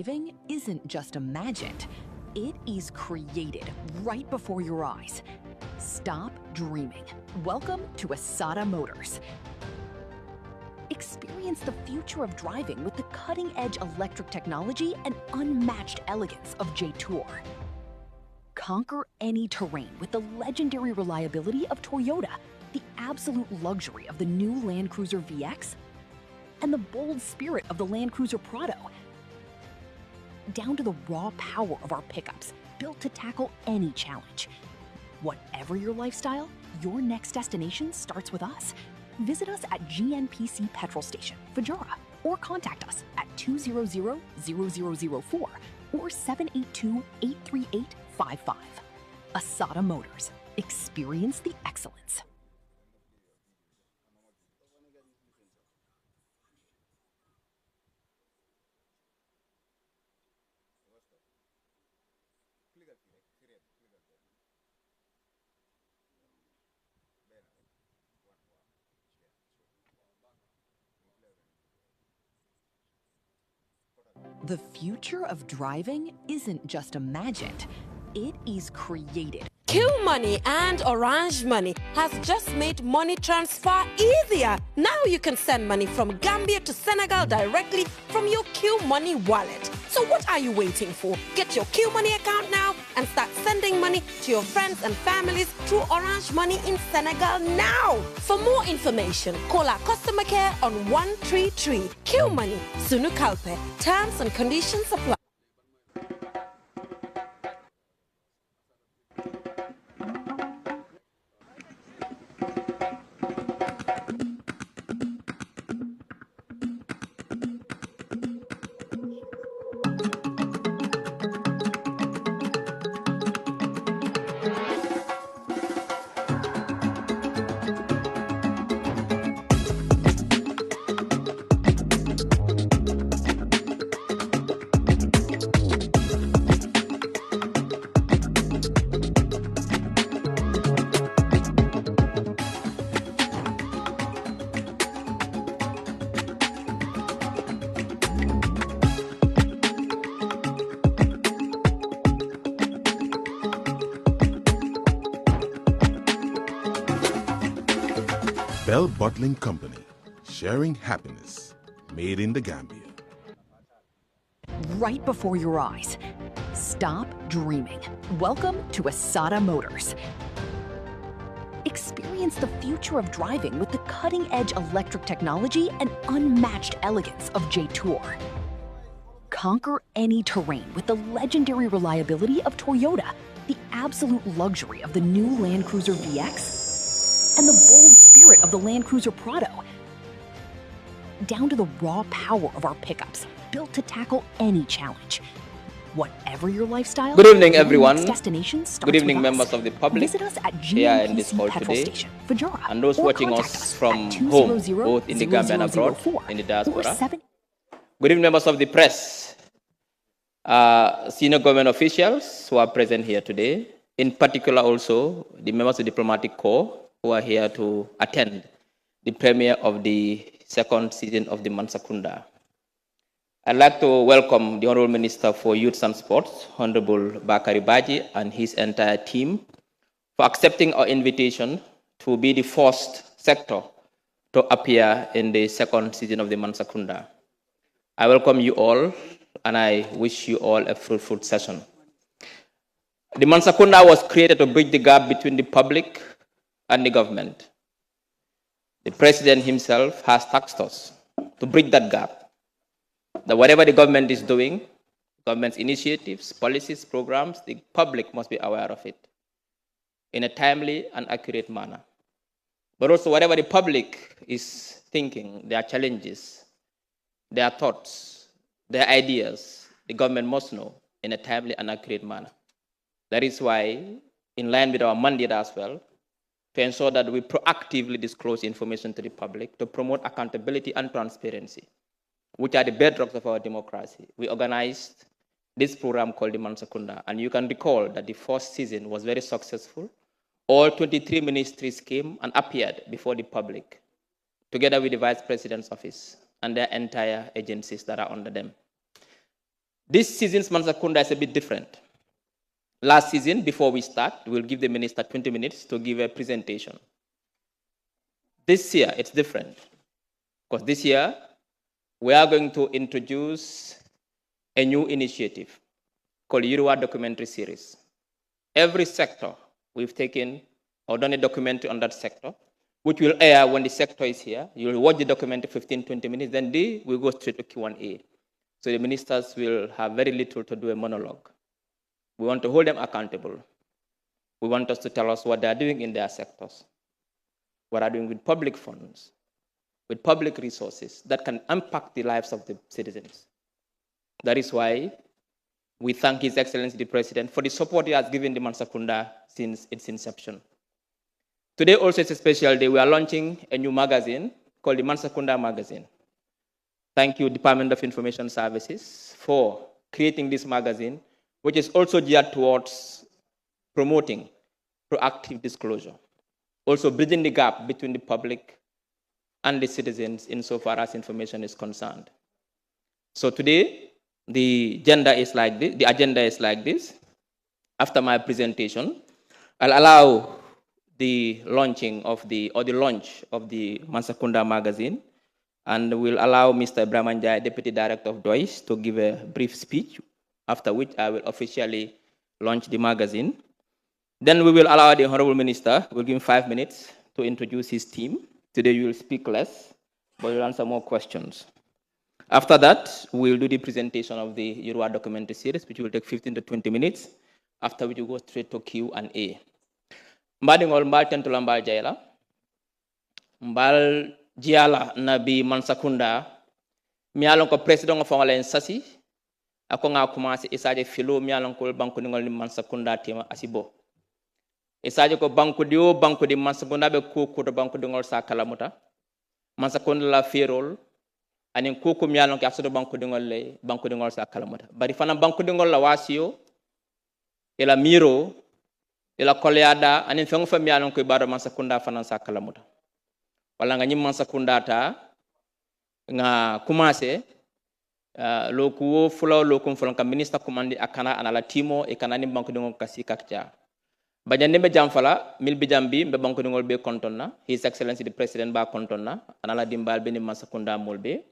Driving isn't just imagined, it is created right before your eyes. Stop dreaming. Welcome to Asada Motors. Experience the future of driving with the cutting-edge electric technology and unmatched elegance of J-Tour. Conquer any terrain with the legendary reliability of Toyota, the absolute luxury of the new Land Cruiser VX, and the bold spirit of the Land Cruiser Prado, down to the raw power of our pickups, built to tackle any challenge. Whatever your lifestyle, your next destination starts with us. Visit us at GNPC Petrol Station, Fajara, or contact us at 200-0004 or 782-838-55. Asada Motors. Experience the excellence. The future of driving isn't just imagined, it is created. Q Money and Orange Money has just made money transfer easier. Now you can send money from Gambia to Senegal directly from your Q Money wallet. So what are you waiting for? Get your Q Money account now and start sending money to your friends and families through Orange Money in Senegal now. For more information, call our customer care on 133. Q Money, Sunu Kalpe. Terms and conditions apply. Bell Bottling Company, sharing happiness, made in the Gambia. Right before your eyes. Stop dreaming. Welcome to Asada Motors. Experience the future of driving with the cutting-edge electric technology and unmatched elegance of J-Tour. Conquer any terrain with the legendary reliability of Toyota, the absolute luxury of the new Land Cruiser VX, and the bold spirit of the Land Cruiser Prado, down to the raw power of our pickups, built to tackle any challenge. Whatever your lifestyle, good evening, everyone. Destination good evening, members of the public. Visit us at here in this hall today, Station, Fajara, and those watching us from home, both in the Gambia and abroad, in the diaspora. Good evening, members of the press, senior government officials who are present here today, in particular also the members of the diplomatic corps who are here to attend the premiere of the second season of the Mansa Kunda. I'd like to welcome the Honorable Minister for Youth and Sports, Honorable Bakary Badjie, and his entire team for accepting our invitation to be the first sector to appear in the second season of the Mansa Kunda. I welcome you all, and I wish you all a fruitful session. The Mansa Kunda was created to bridge the gap between the public and the government. The president himself has tasked us to bridge that gap. That whatever the government is doing, government's initiatives, policies, programs, the public must be aware of it in a timely and accurate manner. But also whatever the public is thinking, their challenges, their thoughts, their ideas, the government must know in a timely and accurate manner. That is why, in line with our mandate as well, to ensure that we proactively disclose information to the public, to promote accountability and transparency, which are the bedrocks of our democracy. We organized this program called the Mansa Kunda, and you can recall that the first season was very successful. All 23 ministries came and appeared before the public, together with the Vice President's office and their entire agencies that are under them. This season's Mansa Kunda is a bit different. Last season, before we start, we'll give the minister 20 minutes to give a presentation. This year, it's different, because this year, we are going to introduce a new initiative called Yoruba Documentary Series. Every sector, we've taken or done a documentary on that sector, which will air when the sector is here. You'll watch the documentary 15, 20 minutes, then we'll go straight to Q&A. So the ministers will have very little to do a monologue. We want to hold them accountable. We want us to tell us what they are doing in their sectors, what they are doing with public funds, with public resources that can impact the lives of the citizens. That is why we thank His Excellency the President for the support he has given the Mansa Kunda since its inception. Today also is a special day. We are launching a new magazine called the Mansa Kunda Magazine. Thank you, Department of Information Services, for creating this magazine, which is also geared towards promoting proactive disclosure, also bridging the gap between the public and the citizens insofar as information is concerned. So today, the agenda is like this. After my presentation, I'll allow the launch of the Mansa Kunda magazine, and we'll allow Mr. Ibrahim Jai, Deputy Director of DOIS, to give a brief speech, after which I will officially launch the magazine. Then we will allow the Honorable Minister, we'll give him 5 minutes to introduce his team. Today you will speak less, but you'll answer more questions. After that, we'll do the presentation of the Yoruba documentary series, which will take 15 to 20 minutes, after which we go straight to Q&A. Mbadingol mbal tentula mbal jayla. Mbal jiala nabi Mansa Kunda. Mi alon ko president of Anglen Sasi. Ako nga commencé isaje filo mi alon ko banko ngol ni Mansa Kunda tema asibo. Isaje ko banko di Mansa Kunda be ko to banko ngol sa kalamuta. Mansa Kunda la ferol anin ko mi alon ko akso banko ngol sa kalamuta. Bari fana banko ngol la wasio ela miro ila koleada anin fengo fami alon ko ibado Mansa Kunda fana sa kalamuta. Wala nga nyim Mansa Kunda ta nga commencé loku fulaw lokum fulan ka minister commandi akana anala timo e kanani banko ngol kasi kakcha. Bajande be jamfala mil bi jambi be banko ngol be kontonna His Excellency the President ba kontonna anala dimbal be ni Mansa Kunda molbe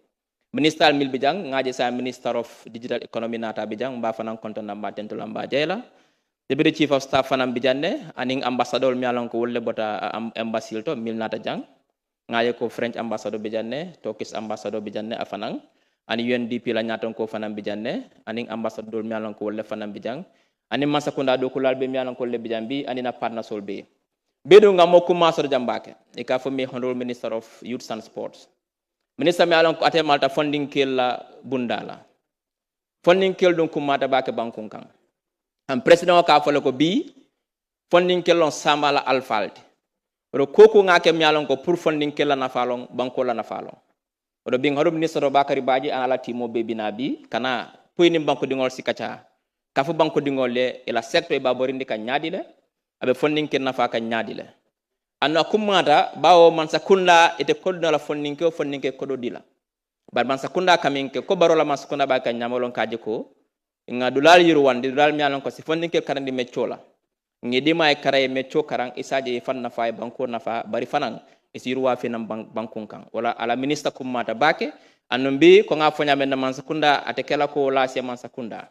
minister mil bi jang ngaje sa Minister of Digital Economy nata bi jang ba fana kontonna ba tentula mba jeyla. Deputy Chief of Staff fanam bijanne aning ambassador mi alon ko wolle bota embassy to mil nata jang ngaye ko French ambassador bijanne Turkish ambassador bijanne afanang ani UNDP la nyaton ko fanam bijanne aning ambassador mi alon ko wolle fanam bijang ani Mansa Kunda do ko lalbe mi alon ko le bijambi ani na partner solbe bedo ngamo ko masor jambake e ka fo mi Honorable Minister of Youth and Sports minister mi alon ko ate malta funding kel la bundala funding kel don ko mata bake bankun kan am president ka fole ko bi funding kelon samala alfalde ro koko ngake mialon ko pour funding kella na falon banko la na falon ro bing hodo ministre Bakary Badjie anala timo be binabi kana poyni banko dingol sikacha ka fu banko dingol le ela secteur e baborindi ka nyaadi le abe funding ken na fa ka nyaadi le anna kumata bawo Mansa Kunda ete koddo la funding ke kodo dila bar Mansa Kunda kaminke ko barola Mansa Kunda ba ka nyamolon kaje ko nga dulal yirwande dulal mi alon ko si fondin ke karandi meccola ngedi may karaye mecco karang isaje fan na fay banko na fa bari fanan isi yirwa fi nam bankun kan wala ala minister kum mata bake anombi ko nga fonya men Mansa Kunda ate kala ko la se Mansa Kunda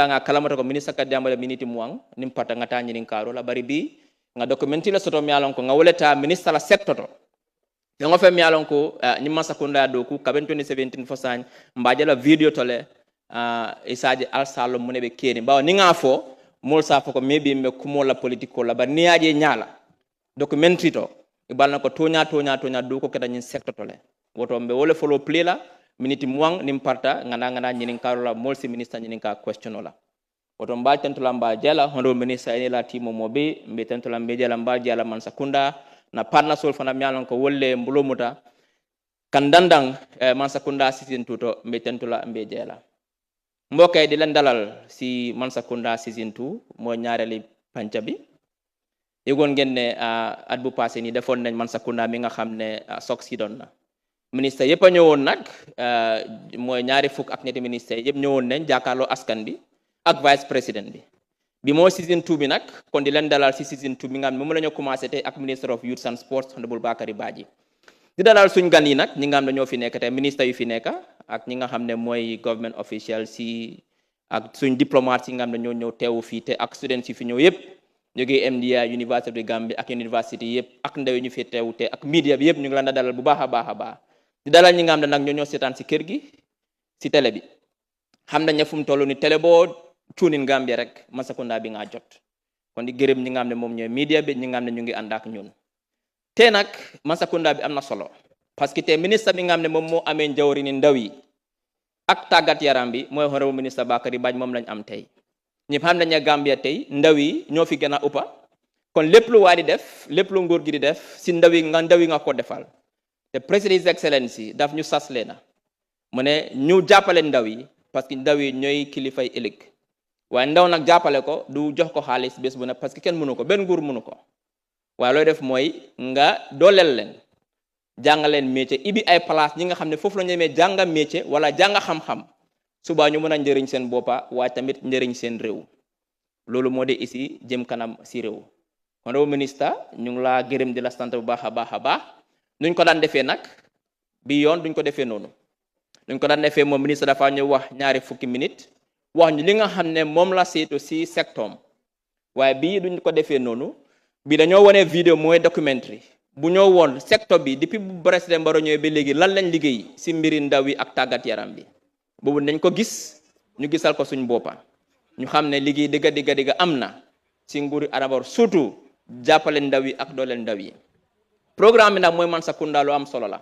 nga kalamata ko minister ka diambale miniti muang nim pata ngata nyini karo la bari bi nga documenti la soto mi alon ko nga woleta minister la sector to ngo fe mi alon ko ni Mansa Kunda do ku kaben 2017 fosany mbaje la video tole isaje alsalo munebe keni bawo ni nga fo mol sa fo ko maybe me kumola politiko la ba niaje nyala documentary to ibalna ko tonya do ko keda nyin sector to le woto mbe wole follow play la minute muang nim parta ngana nyin karola mol si minister nyin ka question la woto mbal tentula mbal jela hondo minister ene la timo mobe mbe tentula mbe jela mbal jela Mansa Kunda na partner sol fana myalon ko wolle mbulomuta kan dandang Mansa Kunda season 2 to mbe tentula mbe jela mbokay di len dalal si Mansa Kunda season 2 mo ñaareli panca bi yegon ngeen ne at bu passé ni defon nañ Mansa Kunda mi nga xamne sok si don na ministre yëpp a ñëwoon nag mooy ñaari fukk ak ñetti ministre yëpp ñëwoon nañ jàkkaarloo askan bi ak vice président bi moo season 2 bi nag kon di leen dalal si season 2 bi nga xam ne moom la ñu commencé tey ak ministre of youth and sports honorable Bakary Badjie di dalal suñ gan yi nag ñi nga xam ne ñoo fi nekk tey ministre yu fi nekk ak ñi nga xam ne mooy government official si ak suñ diplomate yi nga xam ne ñoo ñëw teewu fii te ak students yi fi ñëw yëpp jógee MDI University of the Gambia ak university yëpp ak ndaw yi ñu fi teewu te ak media bi yëpp ñu ngi leen a dalal bu baax a baax a baax di dalal ñi nga xam ne nag ñoo ñoo seetaan si kër gi si télé bi xam nañ ne fu mu toll ni télé boo tuunin Gambia rek Mansa Kunda bi nga jot kon di gërëm ñi nga xam ne moom ñooy media bi ñi nga xam ne ñu ngi ànd ak ñun te nag Mansa Kunda bi am na solo parce que te ministre bi nga xam ne moom moo amee njawri ni ndaw yi ak tàggat yaram bi mooy honorable ministre Bakary Badjie moom lañ am tey ñëpp xam nañ ne Gambia tey ndaw yi ñoo fi gën a ëppa kon lépp lu waa di def lépp lu nguur gi di def si ndaw yi nga ko defal te président His Excellency daf ñu sas leena mu ne ñu jàppale ndaw yi parce que ndaw yi ñooy kilifay ëllëg waaye ndaw nag jàppale ko du jox ko xaalis bés bu ne parce que kenn mënu ko benn nguur mënu ko waaye looy def mooy nga dooleel leen jàngal leen métier ibi ay place ñi nga xam ne foofu la ñu demee jànga métier wala jànga xam-xam suba ñu mën a njëriñ seen boppa waaye tamit njëriñ seen réew loolu moo di ici jëm kanam si réew honorable ministre ñu ngi laa gërëm di la sant bu baax a baax a baax nuñ ko daan defee nag bi yoon duñ ko defee noonu nuñ ko daan defee moom ministre dafa ñu wax ñaari fukki minute wax ñu li nga xam ne moom la seetu si secteur waaye bii duñ ko defee noonu bi dañoo wane vidéo mooy documentary bu ñoo woon secteur bi depuis bu président Barrow ñëwee ba léegi lan lañ liggéey si mbiri ndaw yi ak tàggat yaram bi boobu nañ ko gis ñu gisal ko suñ boppa ñu xam ne liggéey dëgga am na si nguuri Adama Barrow surtout jàppale ndaw yi ak dooleel ndaw yi programme bi nag mooy Mansa Kunda lu am solo la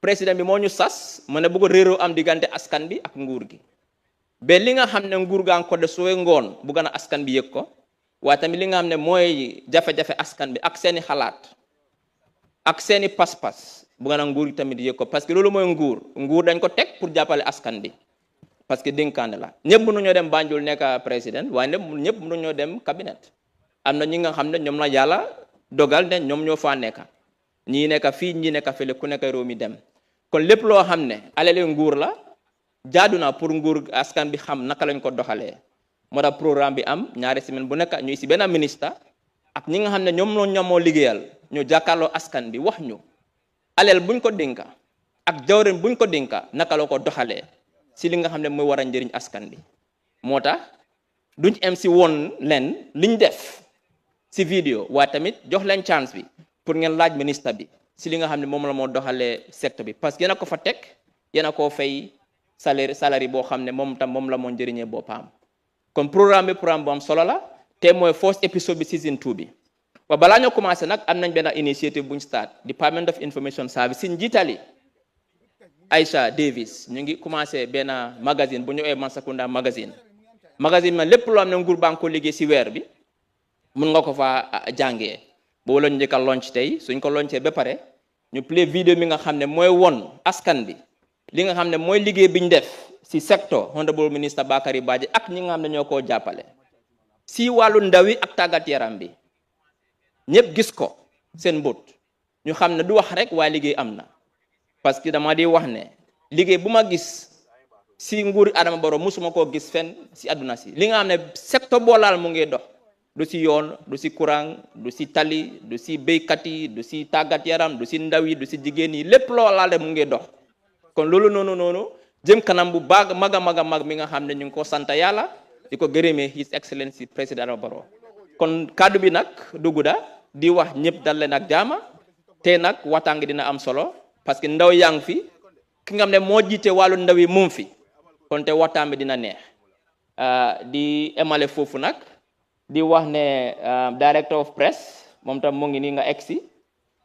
président bi moo ñu sas mu ne bëgg réeroo am diggante askan bi ak nguur gi ba li nga xam ne nguur gaa ngi ko de sooy ngoon bu gën a askan bi yëg ko waaye tamit li nga xam ne mooy jafe-jafe askan bi ak seeni xalaat ak seeni pas-pas bu gën a nguur gi tamit yëg ko parce que loolu mooy nguur dañ ko teg pour jàppale askan bi parce que dénkaane la ñëpp mënuñoo dem Banjul nekk président waaye ñëpp mënuñoo dem cabinet am na ñi nga xam ne ñoom la yàlla dogal ne ñoom ñoo faa nekk ñii nekk fii ñii nekk fële ku nekk réew mi dem kon lépp loo xam ne alale nguur la jaadu na pour nguur askan bi xam naka lañ ko doxalee moo tax programme bi am ñaari semaine bu nekk ñuy si benn ministre ak ñi nga xam ne ñoom moo liggéeyal ñu jàkkaarloo askan bi wax ñu alal buñ ko dénka ak jawrin buñ ko dénka naka la ko doxalee si li nga xam ne mooy war a njëriñ askan bi moo tax duñ am si woon leen liñ def si vidéo waaye tamit jox leen chance bi pour ngeen laaj ministre bi si li nga xam ne moom la moo doxalee secteur bi parce que yéen a ko fa teg yéen a koo fay salaire boo xam ne moom la moo njëriñee boppam kon programme bu am solo la te mooy first épisode bi season 2 bi wa balaa ñoo commencé nag am nañ benn initiative buñ start Department of Information Service si njiitali Aisha Davis ñu ngi commencé benn magazine bu ñu ooyee Mansa Kunda magazine ma lépp loo xam ne nguur baa ngi ko liggéey si weer bi mun nga ko fa jàngee boobu la ñu njëkk a launch tey suñ ko launché ba pare ñu play vidéo mi nga xam ne mooy won askan bi li nga xam ne mooy liggéey bi ñu def si secteur honorable ministre Bakary Badjie ak ñi nga xam ne ñoo koo jàppale si wàllu ndaw yi ak tàggat yaram bi ñëpp gis ko seen mbóot ñu xam ne du wax rek waaye liggéey am na parce que dama di wax ne liggéey bu ma gis si nguuri Adama Barrow musuma koo gis fenn si àdduna si li nga xam ne secteur boo laal mu ngi dox du si yoon du si courant du si tali du si béykat yi du si tàggat yaram du si ndaw yi du si jigéen yi lépp loo laal mu ngi dox kon loolu noonu jëm kanam bu baax mag a mag mi nga xam ne ñu ngi ko sant yàlla di ko gërëmee His Excellency président Adama Barrow kon kaddu bi nag dugg da di wax ñëpp dal leen ak jaama te nag waxtaan gi dina am solo parce que ndaw yaa ngi fi ki nga xam ne moo jiite wàllu ndaw yi mu fi kon te waxtaan bi dina neex di emale foofu nag di wax ne director of press moom tam mu ngi nii nga egsi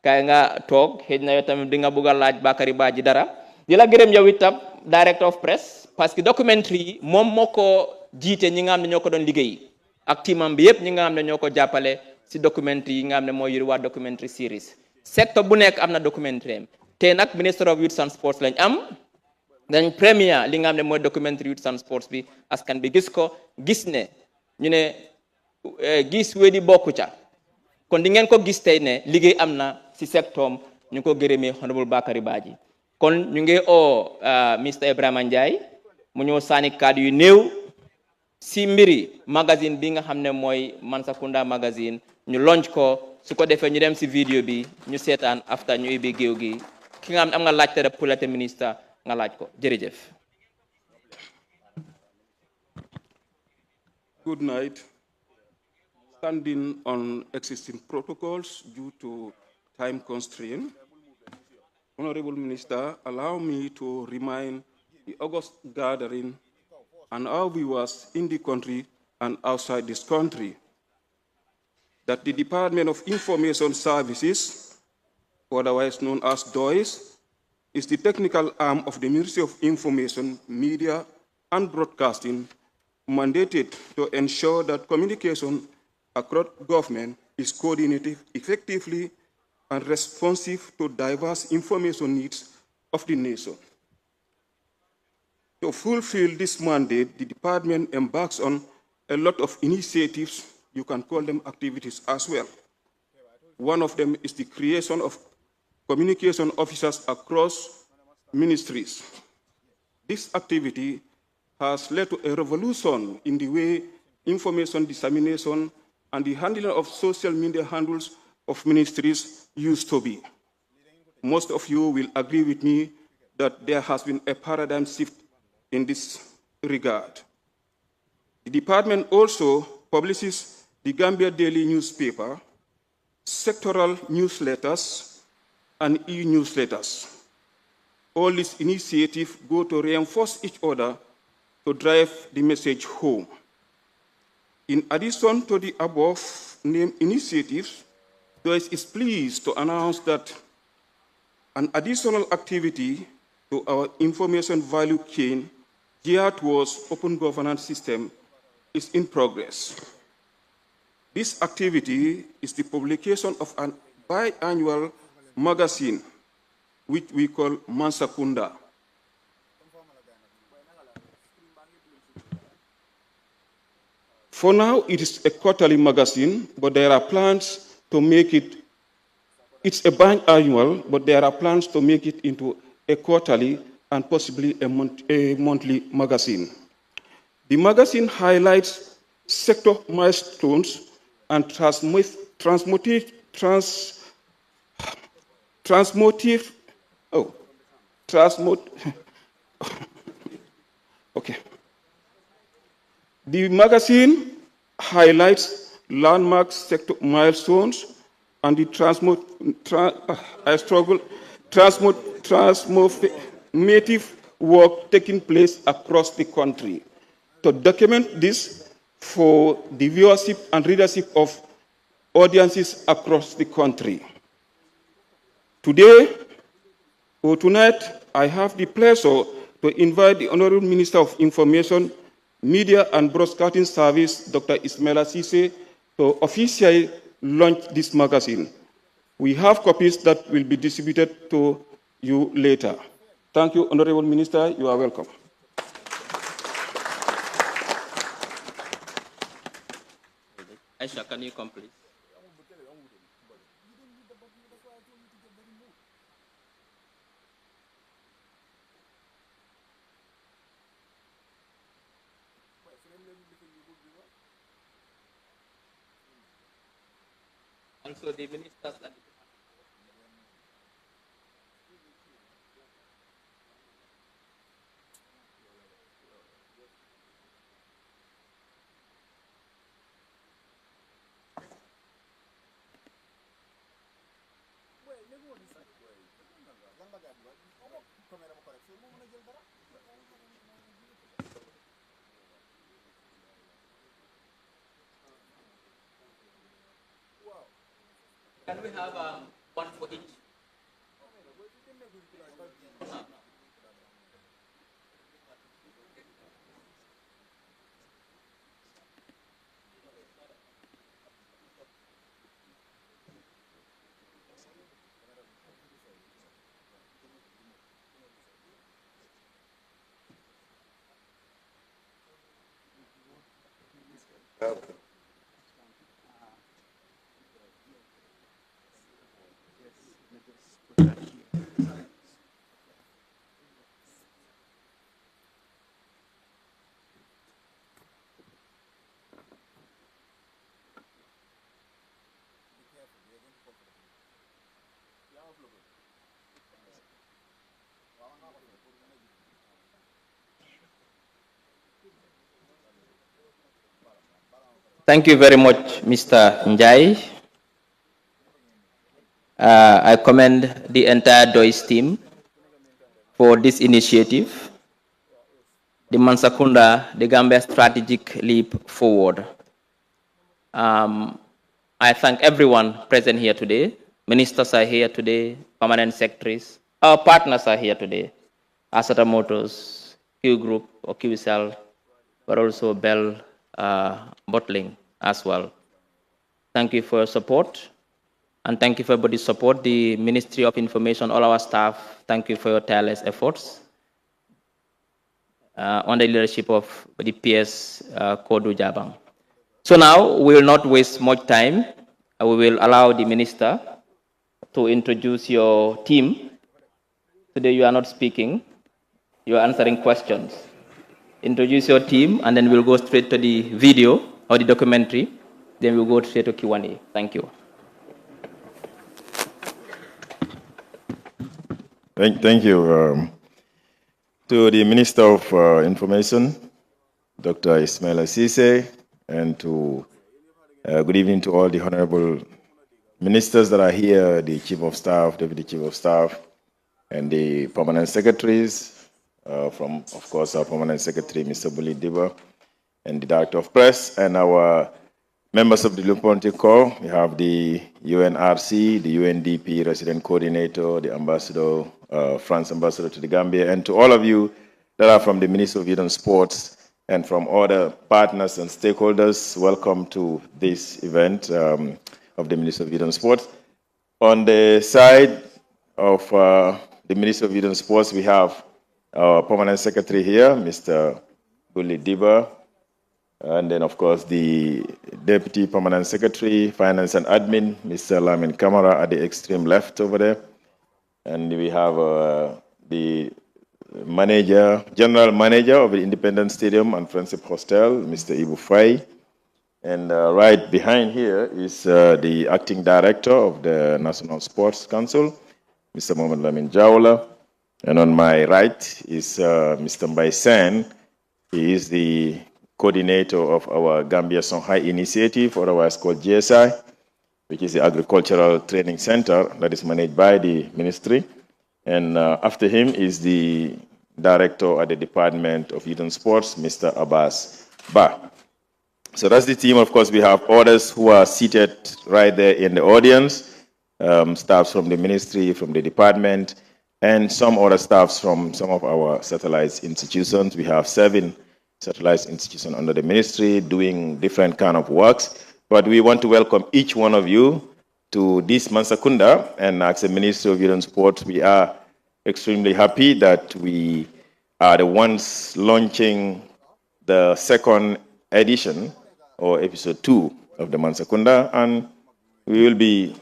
kay nga toog xëy na yow tamit di nga bëgg a laaj Bakary Badjie dara di la gërëm yow itam director of press parce que documentary yi moom moo ko jiite ñi nga xam ne ñoo ko doon liggéey ak teamam bi yëpp ñi nga xam ne ñoo ko jàppale si documentary yi nga xam ne mooy yuri waa documentary series secteur bu nekk am na documentary am te nag Minister of Youth and Sports lañ am dañ premier li nga xam ne mooy documentary Youth and Sports bi askan bi gis ko gis ne ñu ne gis wedi bokku ca kon di ngeen ko gis tey ne liggéey am na si secteur ñu ko gërëmee honorable Bakary Badjie kon ñu ngi o Mr Ibrahima Ndiaye mu ñëw sànni kàddu yu néew si mbiri magazine bi nga xam ne mooy Mansa Kunda magazine ñu launch ko su ko defee ñu dem si vidéo bi ñu seetaan after ñu ubbi géew gi ki nga xam ne am nga laajte rek pour laajte ministre nga laaj ko jërëjëf. Good night. Standing on existing protocols due to time constraint, Honorable Minister, allow me to remind the August gathering and our viewers in the country and outside this country that the Department of Information Services, otherwise known as DOIS, is the technical arm of the Ministry of Information, Media, and Broadcasting, mandated to ensure that communication across government is coordinated effectively and responsive to diverse information needs of the nation. To fulfill this mandate, the department embarks on a lot of initiatives, you can call them activities as well. One of them is the creation of communication officers across ministries. This activity has led to a revolution in the way information dissemination and the handling of social media handles of ministries used to be. Most of you will agree with me that there has been a paradigm shift in this regard. The department also publishes the Gambia Daily newspaper, sectoral newsletters, and e-newsletters. All these initiatives go to reinforce each other to drive the message home. In addition to the above named initiatives, DOIS is pleased to announce that an additional activity to our information value chain geared towards open governance system is in progress. This activity is the publication of a biannual magazine, which we call Mansa Kunda. For now, it is a quarterly magazine, but there are plans to make it, it's a biannual, but there are plans to make it into a quarterly and possibly a monthly magazine. The magazine highlights sector milestones and transmotive, okay. The magazine highlights landmark sector milestones and the transformative work taking place across the country. To document this for the viewership and readership of audiences across the country. Today, or tonight, I have the pleasure to invite the Honorable Minister of Information, Media and Broadcasting Service, Dr. Ismaila Ceesay, to officially launch this magazine. We have copies that will be distributed to you later. Thank you, Honorable Minister. You are welcome. Aisha, can you come, please? Also, the ministers and can we have one for each? Thank you very much, Mr. Njai. I commend the entire DOIS team for this initiative, the Mansa Kunda, the Gambia Strategic Leap Forward. I thank everyone present here today. Ministers are here today, permanent secretaries. Our partners are here today, Asata Motors, Q Group or QCell, but also Bell Bottling as well. Thank you for your support. And thank you for everybody's support. The Ministry of Information, all our staff, thank you for your tireless efforts under the leadership of the PS Kodu Jabang. So now we will not waste much time. We will allow the minister to introduce your team. Today you are not speaking, you are answering questions. Introduce your team, and then we'll go straight to the video or the documentary. Then we'll go straight to Q&A. Thank you. Thank you. To the Minister of Information, Dr. Ismail Assise, and to good evening to all the honorable ministers that are here, the Chief of Staff, Deputy Chief of Staff, and the permanent secretaries, from, of course, our permanent secretary, Mr. Buli Diba, and the Director of Press, and our members of the Luponte Corps. We have the UNRC, the UNDP Resident Coordinator, the Ambassador, France Ambassador to the Gambia, and to all of you that are from the Ministry of Youth and Sports and from other partners and stakeholders. Welcome to this event of the Ministry of Youth and Sports. On the side of the Ministry of Youth and Sports, we have our Permanent Secretary here, Mr. Buli Diba, and then, of course, the Deputy Permanent Secretary, Finance and Admin, Mr. Lamin Kamara at the extreme left over there. And we have the General Manager of the Independent Stadium and Friendship Hostel, Mr. Ibu Fai. And right behind here is the Acting Director of the National Sports Council, Mr. Mohamed Lamin Jawla. And on my right is Mr. Mbai Sen. He is the coordinator of our Gambia Songhai initiative, otherwise called GSI, which is the Agricultural Training Center that is managed by the ministry. And after him is the director at the Department of Youth and Sports, Mr. Abbas Ba. So that's the team. Of course, we have others who are seated right there in the audience, staffs from the ministry, from the department, and some other staffs from some of our satellite institutions. We have 7 satellite institutions under the ministry doing different kind of works. But we want to welcome each one of you to this Mansa Kunda. And as a Ministry of Youth and Sports, we are extremely happy that we are the ones launching the 2nd edition or episode 2 of the Mansa Kunda. And we will be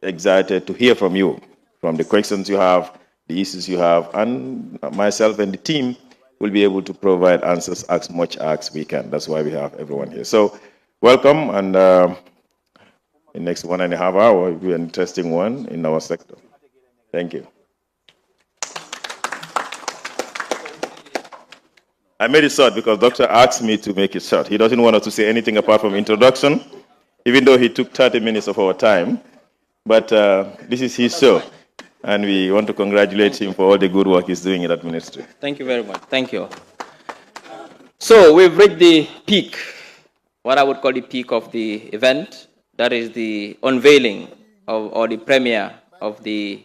excited to hear from you, from the questions you have, the issues you have, and myself and the team will be able to provide answers as much as we can. That's why we have everyone here. So welcome, and the next 1.5 hours will be an interesting one in our sector. Thank you. I made it short because Doctor asked me to make it short. He doesn't want us to say anything apart from introduction, even though he took 30 minutes of our time. But this is his show, and we want to congratulate him for all the good work he's doing in that ministry. Thank you very much. Thank you. So we've reached the peak, what I would call the peak of the event. That is the unveiling of, or the premiere of the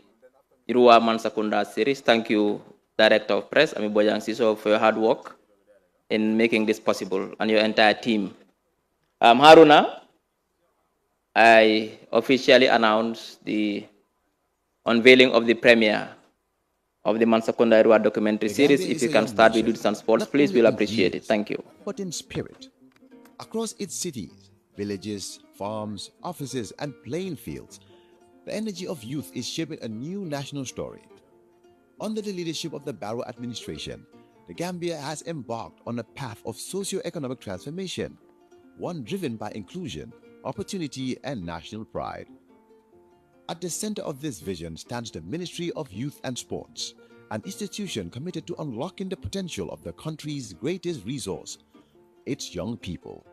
Irua Mansa Kunda series. Thank you, Director of Press, Ami Bojang Siso, for your hard work in making this possible, and your entire team. Haruna, I officially announced the unveiling of the premiere of the Mansa Kunda Irua documentary series. If you can start with Youth and Sports, please, we'll appreciate it. Thank you. But in spirit, across its cities, villages, farms, offices, and playing fields, the energy of youth is shaping a new national story. Under the leadership of the Barrow administration, the Gambia has embarked on a path of socio-economic transformation, one driven by inclusion, opportunity, and national pride. At the center of this vision stands the Ministry of Youth and Sports, an institution committed to unlocking the potential of the country's greatest resource, its young people.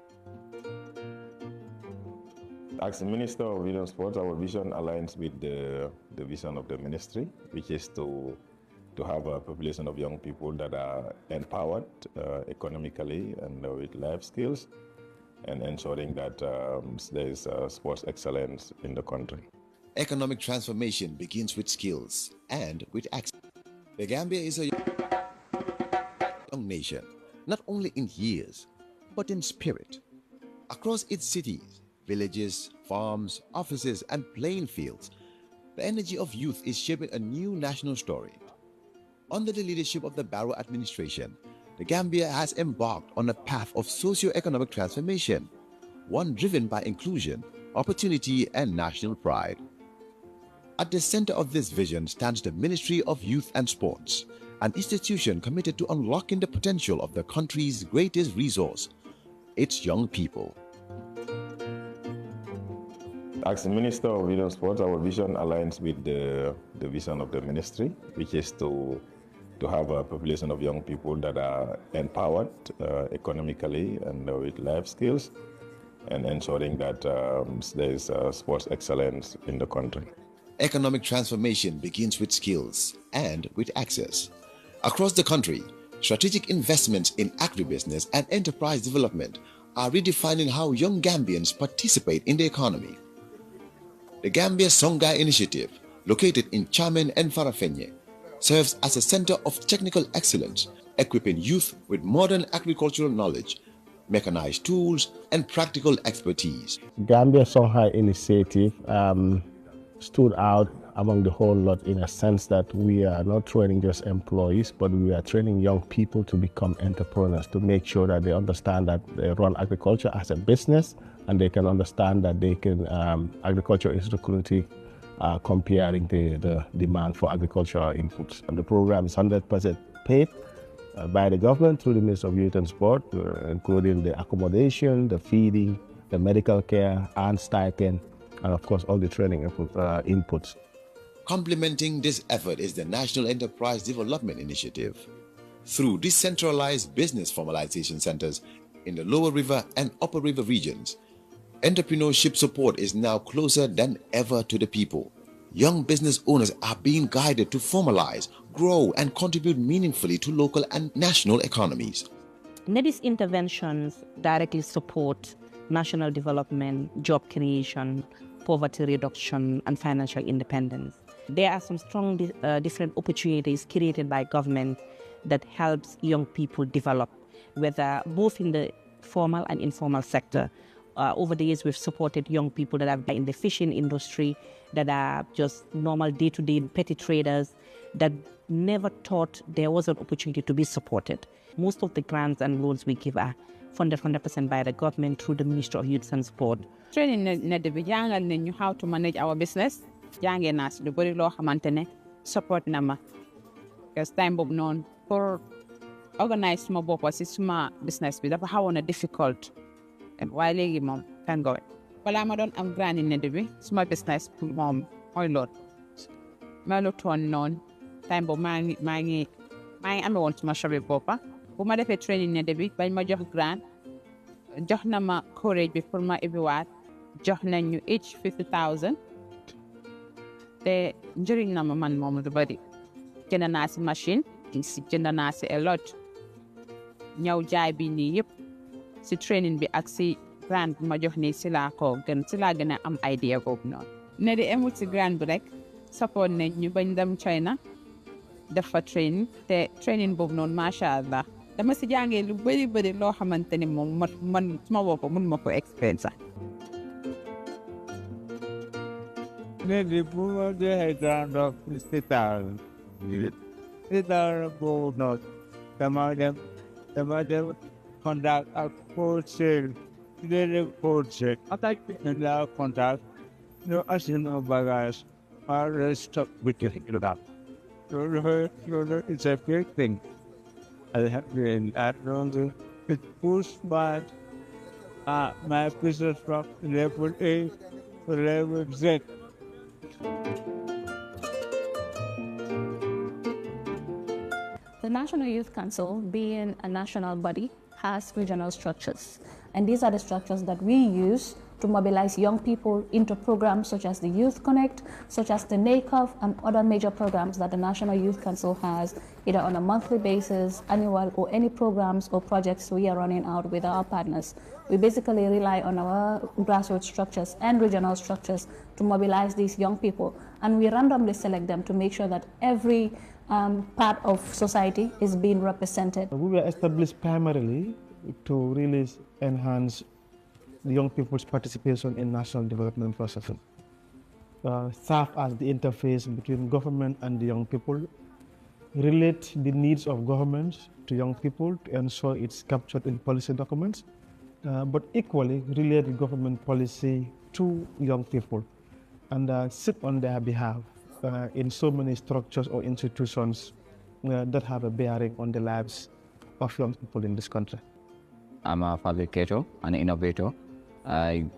As the Minister of Youth and Sports, our vision aligns with the vision of the ministry, which is to have a population of young people that are empowered economically and with life skills, and ensuring that there is sports excellence in the country. Economic transformation begins with skills and with access. The Gambia is a young nation, not only in years, but in spirit. Across its cities, villages, farms, offices, and playing fields, the energy of youth is shaping a new national story. Under the leadership of the Barrow administration, the Gambia has embarked on a path of socio-economic transformation, one driven by inclusion, opportunity, and national pride. At the center of this vision stands the Ministry of Youth and Sports, an institution committed to unlocking the potential of the country's greatest resource, its young people. As the Minister of Youth and Sports, our vision aligns with the vision of the ministry, which is to have a population of young people that are empowered economically and with life skills, and ensuring that there is sports excellence in the country. Economic transformation begins with skills and with access. Across the country, strategic investments in agribusiness and enterprise development are redefining how young Gambians participate in the economy. The Gambia Songhai Initiative, located in Chamen and Farafenye, serves as a center of technical excellence, equipping youth with modern agricultural knowledge, mechanized tools, and practical expertise. Gambia Songhai Initiative stood out among the whole lot in a sense that we are not training just employees, but we are training young people to become entrepreneurs, to make sure that they understand that they run agriculture as a business, and they can understand that they can agriculture is lucrative, comparing the demand for agricultural inputs. And the program is 100% paid by the government through the Ministry of Youth and Sport, including the accommodation, the feeding, the medical care, and stipend, and of course all the training inputs. Complementing this effort is the National Enterprise Development Initiative. Through decentralized business formalization centers in the Lower River and Upper River regions, entrepreneurship support is now closer than ever to the people. Young business owners are being guided to formalize, grow, and contribute meaningfully to local and national economies. NEDI's interventions directly support national development, job creation, poverty reduction, and financial independence. There are some strong different opportunities created by government that helps young people develop, whether both in the formal and informal sector. Over the years, we've supported young people that are in the fishing industry, that are just normal day-to-day petty traders, that never thought there was an opportunity to be supported. Most of the grants and loans we give are funded 100% by the government through the Ministry of Youth and Sport. Training NED bi jàngal nañu how to manage our business. Jàngee naa si lu bëri loo xamante ne support na ma. Because time boobu noonu pour organise suma bopp si suma business bi dafa xawoon na difficult. Waaye léegi moom kan nga balaa ma doon am grant yi NED bi suma business moom mooy lool. Ma lu toon noonu time boobu maa ngi amee woon suma shop boppa. Bu ma defee training NED bi bañ ma jox grant jox na ma courage bi pour ma ibiwaat jox nañu each 50,000 te njëriñ na ma man moom lu bari jënd naa si machine jënd naa si a lot ñëw jaay bi nii yëpp si training bi ak si grant bi ma jox nii si laa gën a am idea boobu noonu. NED emul si grant bi rek support nañ ñu bañ dem China def fa training te training boobu noonu macha allah dama si jàngee lu bëri loo xamante ni moom man suma bopp mun ma ko expérience sax. NED bu ma joxee grant of 50,000 boobu noonu dama dem contact ak wholesale wholesale attaque la contact no asino bagage or stock with that. It's a great thing. I have been at it pushed my business from level A to level Z. The National Youth Council, being a national body, has regional structures. And these are the structures that we use to mobilize young people into programs such as the Youth Connect, such as the NACOF, and other major programs that the National Youth Council has, either on a monthly basis, annual, or any programs or projects we are running out with our partners. We basically rely on our grassroots structures and regional structures to mobilize these young people, and we randomly select them to make sure that every part of society is being represented. We were established primarily to really enhance the young people's participation in national development processes. Serve as the interface between government and the young people, relate the needs of governments to young people to ensure it's captured in policy documents, but equally relate the government policy to young people and sit on their behalf in so many structures or institutions that have a bearing on the lives of young people in this country. I'm a fabricator and innovator.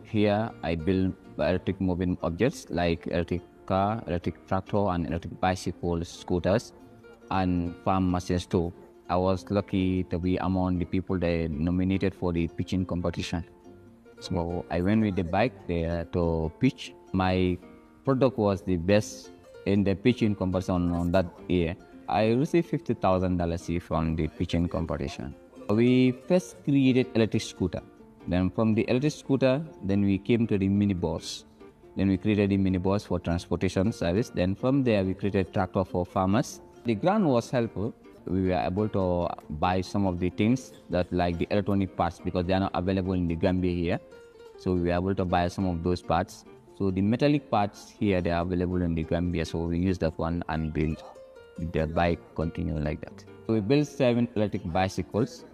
Here I build electric moving objects like electric car, electric tractor, and electric bicycle, scooters, and farm machines too. I was lucky to be among the people that nominated for the pitching competition. So I went with the bike there to pitch. My product was the best in the pitching competition on that year. I received $50,000 from the pitching competition. We first created electric scooter. Then from the electric scooter, then we came to the minibus. Then we created the minibus for transportation service. Then from there, we created tractor for farmers. The grant was helpful. We were able to buy some of the things that like the electronic parts because they are not available in the Gambia here. So we were able to buy some of those parts. So the metallic parts here, they are available in the Gambia. So we use that one and build the bike continue like that. So we built 7 electric bicycles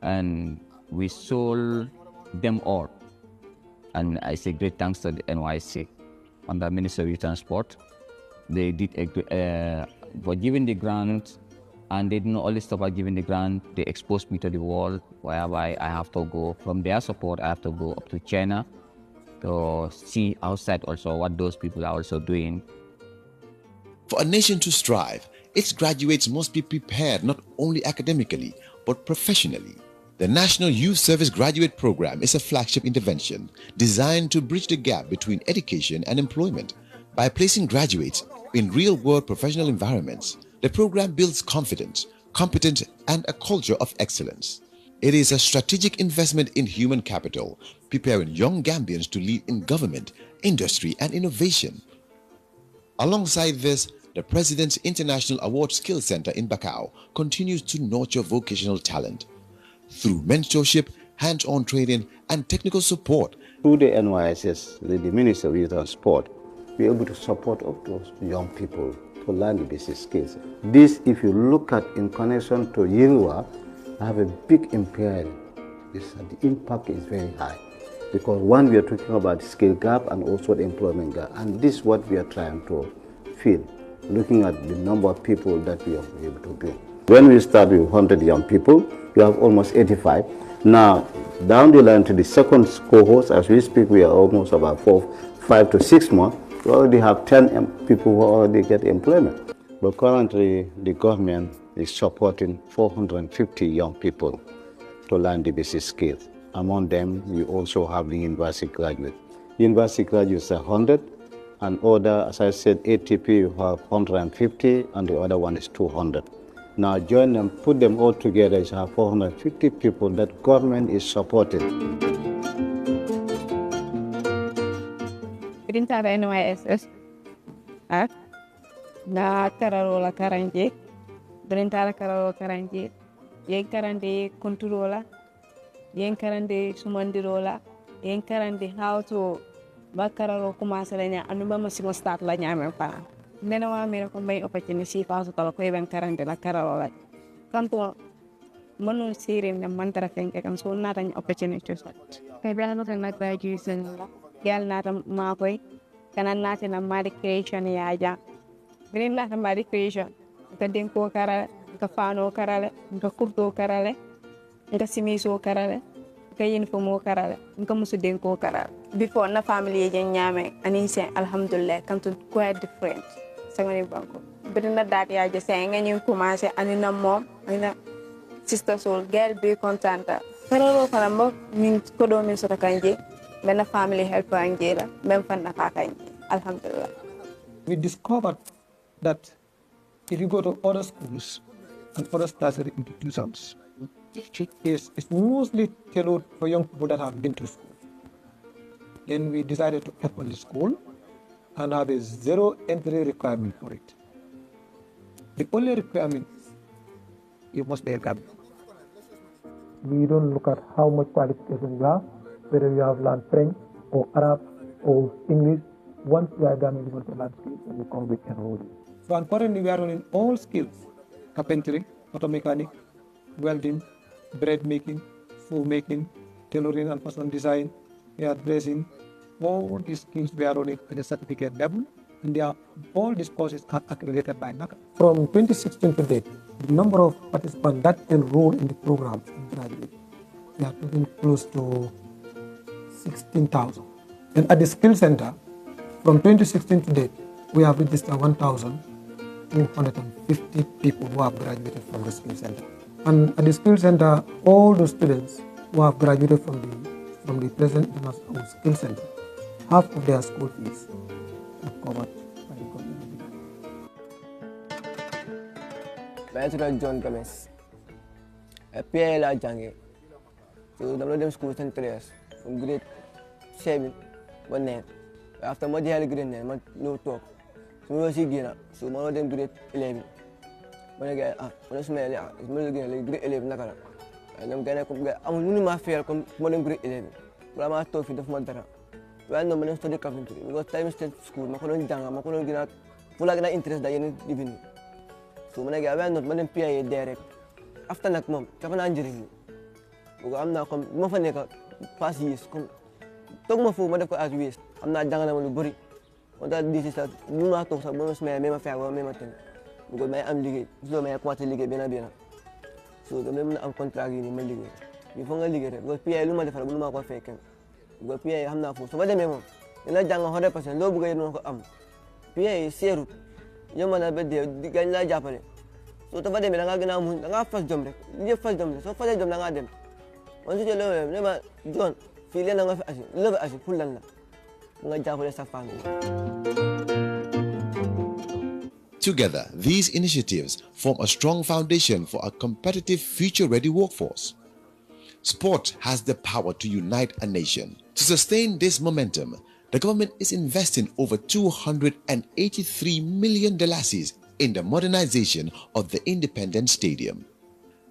and we sold them all. And I say great thanks to the NYC on the Ministry of Transport. They did for giving the grant, and they didn't only stop at giving the grant, they exposed me to the world, whereby I have to go, from their support, I have to go up to China to see outside also what those people are also doing. For a nation to strive, its graduates must be prepared not only academically, but professionally. The National Youth Service Graduate Program is a flagship intervention designed to bridge the gap between education and employment. By placing graduates in real-world professional environments, the program builds confidence, competence, and a culture of excellence. It is a strategic investment in human capital, preparing young Gambians to lead in government, industry, and innovation. Alongside this, the President's International Award Skills Center in Bakary continues to nurture vocational talent. Through mentorship, hands-on training, and technical support. Through the NYSS, the Ministry of Youth and Sport, we are able to support of those young people to learn the basic skills. This, if you look at in connection to Yilwa, have a big impact. The impact is very high because one, we are talking about the skill gap and also the employment gap, and this is what we are trying to fill, looking at the number of people that we are able to bring. When we start with 100 young people, you have almost 85. Now, down the line to the second cohort, as we speak, we are almost about 5 to 6 months. We already have 10 people who already get employment. But currently, the government is supporting 450 young people to learn the basic skills. Among them, we also have the university graduates. University graduates are 100, and other, as I said, ATP, you have 150, and the other one is 200. Now join them, put them all together, you have 450 people that government is supporting. Perintah NYSS, na kararola karanje, perintah kararola karanje, yen karande controla, yen karande sumandirola, yen karande how to bakararo kumasalanya anuba masimo start la nyame pa. Nena wa mera ko may opportunity pa so tolo ko even karante la kararola. Kanto manu sirim na mantara fenke kan so nata opportunity so. Kay bela no tan graduation la. Gal nata ma koy kanan nata na mari creation ya ja. Binin nata mari creation. Ka den ko karale, ka fano karale, ka kurto karale, ka simiso karale, ka uniform karale, ka musu den ko karale. Before na family je nyame ani se alhamdulillah kanto quite different. Sangani banko bedina dat ya je say nga ñu commencé anina mom anina sister soul girl be contenta pero fana mo min ko do min sota kanje benn family helper njira même fan na kaka alhamdulillah. We discovered that if you go to other schools and other tertiary institutions, it's mostly tailored for young people that have been to school. Then we decided to open the school and have a zero entry requirement for it. The only requirement is you must be a Gambian. We don't look at how much qualification you have, whether you have learned French or Arab or English. Once you are Gambian, you want to learn skills and you come with enrollment. So currently we are running all skills: carpentry, auto mechanic, welding, bread making, food making, tailoring and fashion design, hairdressing. All these skills we are running at a certificate level, and all these courses are accredited by NACA. From 2016 to date, the number of participants that enroll in the program and graduate, we are getting close to 16,000. And at the skill center, from 2016 to date, we have registered 1,250 people who have graduated from the skill center. And at the skill center, all the students who have graduated from the present international skill center, half of their school fees are covered by the government. Maestro John Gomez. PLA Jange. So the London School Center from grade 7 one night. After my daily grade 9, no talk. So we see again. So one of them grade 11. When I get when I smell it, it's more again grade 11 nakara. And I'm gonna come. I'm only my fair come more than grade 11. But I'm out of it of my dara. Well, no, I study carpentry because time state school. I couldn't jang. I couldn't get full like interest that you need. So when I get well, not more than PIA direct. After that, mom, I'm not injuring. I'm not come. I'm not going past years. Come, talk more for what I waste. I'm not jang. I'm not worried. What that this is that no matter what, bonus me, I'm fair, I'm thing. Because I'm legal. So I'm quite legal, bena. So the moment I'm contracting, I'm legal. If I'm legal, because PIA, I'm not going to fake. Because PIA, I'm not for. So what the memo? You know, jang 100%. Low because you know, PIA is zero. You man have been there. The guy na Japan. So to what them? Nga gina mo. Nga first jump. Nga first jump. So first jump nga dem. Once you love them, never John. Feeling nga asi. Love asi. Full lang na. Nga Japan sa family. Together, these initiatives form a strong foundation for a competitive, future-ready workforce. Sport has the power to unite a nation. To sustain this momentum, the government is investing over $283 million in the modernization of the Independence Stadium.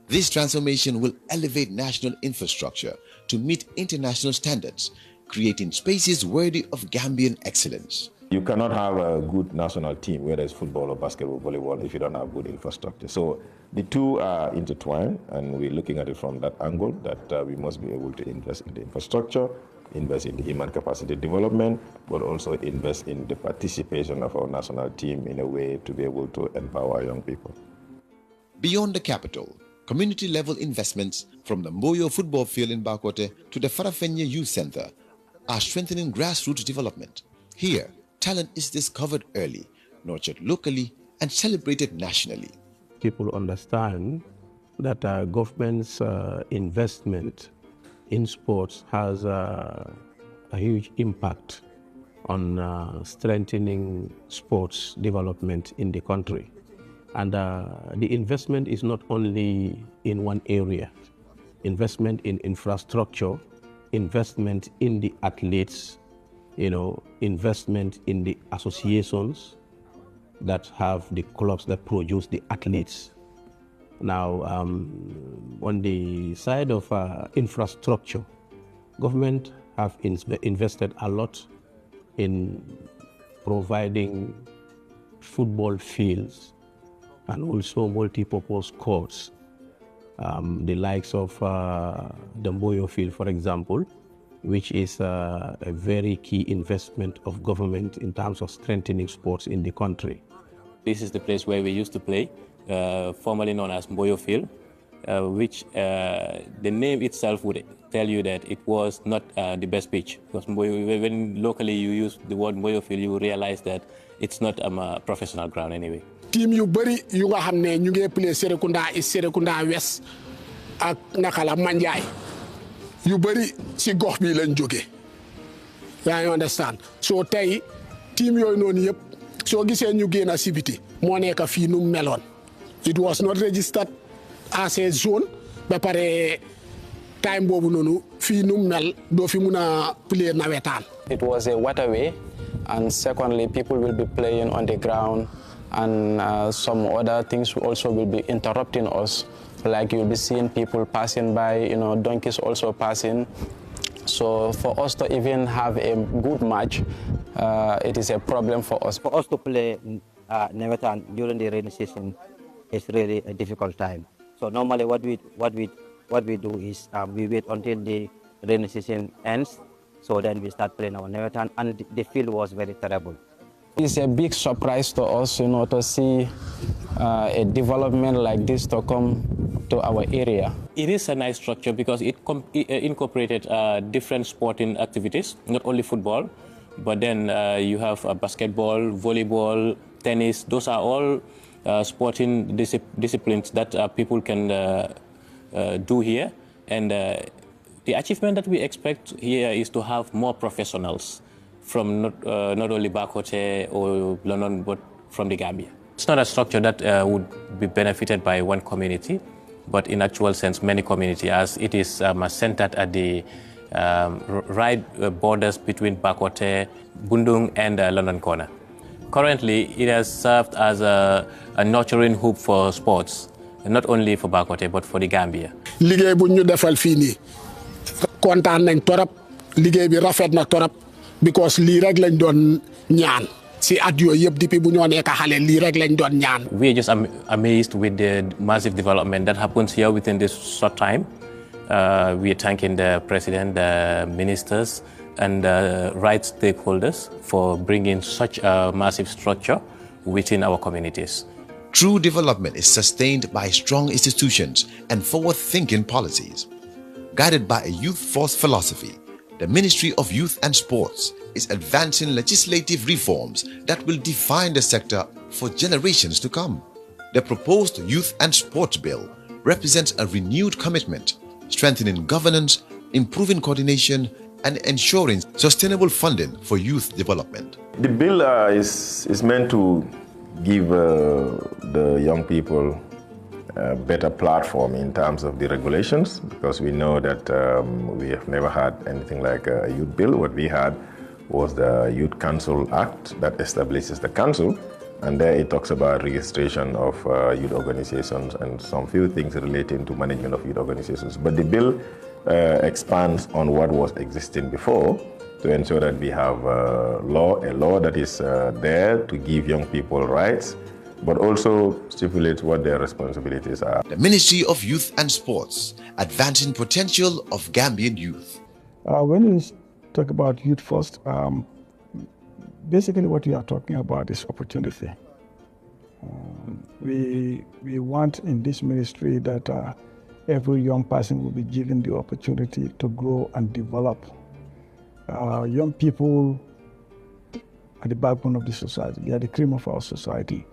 This transformation will elevate national infrastructure to meet international standards, creating spaces worthy of Gambian excellence. You cannot have a good national team, whether it's football or basketball, volleyball, if you don't have good infrastructure. So the two are intertwined, and we're looking at it from that angle, that we must be able to invest in the infrastructure, invest in the human capacity development, but also invest in the participation of our national team in a way to be able to empower young people. Beyond the capital, community-level investments from the Mboyo football field in Bakote to the Farafenye Youth Center are strengthening grassroots development. Here, talent is discovered early, nurtured locally, and celebrated nationally. People understand that government's investment in sports has a huge impact on strengthening sports development in the country. And the investment is not only in one area. Investment in infrastructure, investment in the athletes, investment in the associations that have the clubs that produce the athletes. Now, on the side of infrastructure, government have invested a lot in providing football fields and also multi-purpose courts. The likes of the Mboyo field, for example, which is a very key investment of government in terms of strengthening sports in the country. This is the place where we used to play, formerly known as Mboyo Field, which the name itself would tell you that it was not the best pitch. Because Mboyo, when locally you use the word Mboyo Field, you realize that it's not a professional ground anyway. Team yu bari yu nga xamne ñu ngi play Serekunda East, Serekunda West ak nakala Manjay yu bari ci gox bi lañ joggé yaa ngi understand so tey team yooyu noonu yëpp soo gisee ñu génn si biti moo nekk fii nu mu meloon it was not registered as a zone ba pare time boobu noonu fii nu mu mel doo fi mun a play nawetaan. It was a waterway, and secondly, people will be playing on the ground, and some other things also will be interrupting us. Like you'll be seeing people passing by, donkeys also passing. So for us to even have a good match, it is a problem for us. For us to play Nevetan during the rainy season is really a difficult time. So normally what we do is we wait until the rainy season ends. So then we start playing our Nevetan, and the field was very terrible. It's a big surprise to us, to see a development like this to come to our area. It is a nice structure because it incorporated different sporting activities, not only football, but then you have basketball, volleyball, tennis. Those are all sporting disciplines that people can do here. And the achievement that we expect here is to have more professionals from not only Bakary or London, but from the Gambia. It's not a structure that would be benefited by one community, but in actual sense, many communities, as it is centered at the right borders between Bakary, Bundung, and London Corner. Currently, it has served as a nurturing hub for sports, not only for Bakary, but for the Gambia. Liggéey bu ñu defal fii nii kontaan nañ torop liggéey bi rafet na torop because lii rek lañ doon ñaan si at yooyu yëpp depuis bu ñoo nekk xale lii rek lañ doon ñaan. We are just amazed with the massive development that happens here within this short time. We are thanking the president, the ministers, and the right stakeholders for bringing such a massive structure within our communities. True development is sustained by strong institutions and forward-thinking policies. Guided by a youth-first philosophy, the Ministry of Youth and Sports is advancing legislative reforms that will define the sector for generations to come. The proposed Youth and Sports Bill represents a renewed commitment, strengthening governance, improving coordination, and ensuring sustainable funding for youth development. The bill is meant to give the young people a better platform in terms of the regulations, because we know that we have never had anything like a youth bill. What we had was the Youth Council Act that establishes the council, and there it talks about registration of youth organizations and some few things relating to management of youth organizations. But the bill expands on what was existing before to ensure that we have a law that is there to give young people rights, but also stipulate what their responsibilities are. The Ministry of Youth and Sports, advancing potential of Gambian youth. When we talk about youth first, basically what we are talking about is opportunity. We want in this ministry that every young person will be given the opportunity to grow and develop. Young people are the backbone of the society. They are the cream of our society.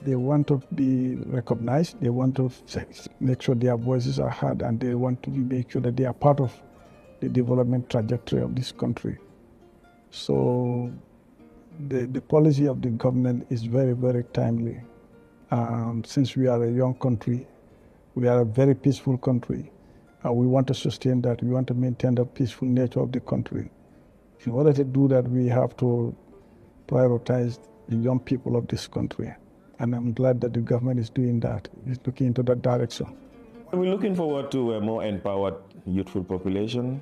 They want to be recognized. They want to make sure their voices are heard, and they want to make sure that they are part of the development trajectory of this country. So the policy of the government is very, very timely. Since we are a young country, we are a very peaceful country. We want to sustain that. We want to maintain the peaceful nature of the country. In order to do that, we have to prioritize the young people of this country. And I'm glad that the government is doing that. It's looking into that direction. We're looking forward to a more empowered youthful population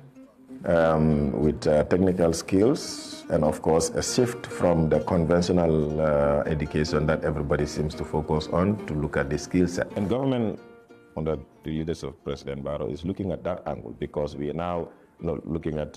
with technical skills, and of course a shift from the conventional education that everybody seems to focus on to look at the skill set. And government, under the leadership of President Barrow, is looking at that angle, because we are now not looking at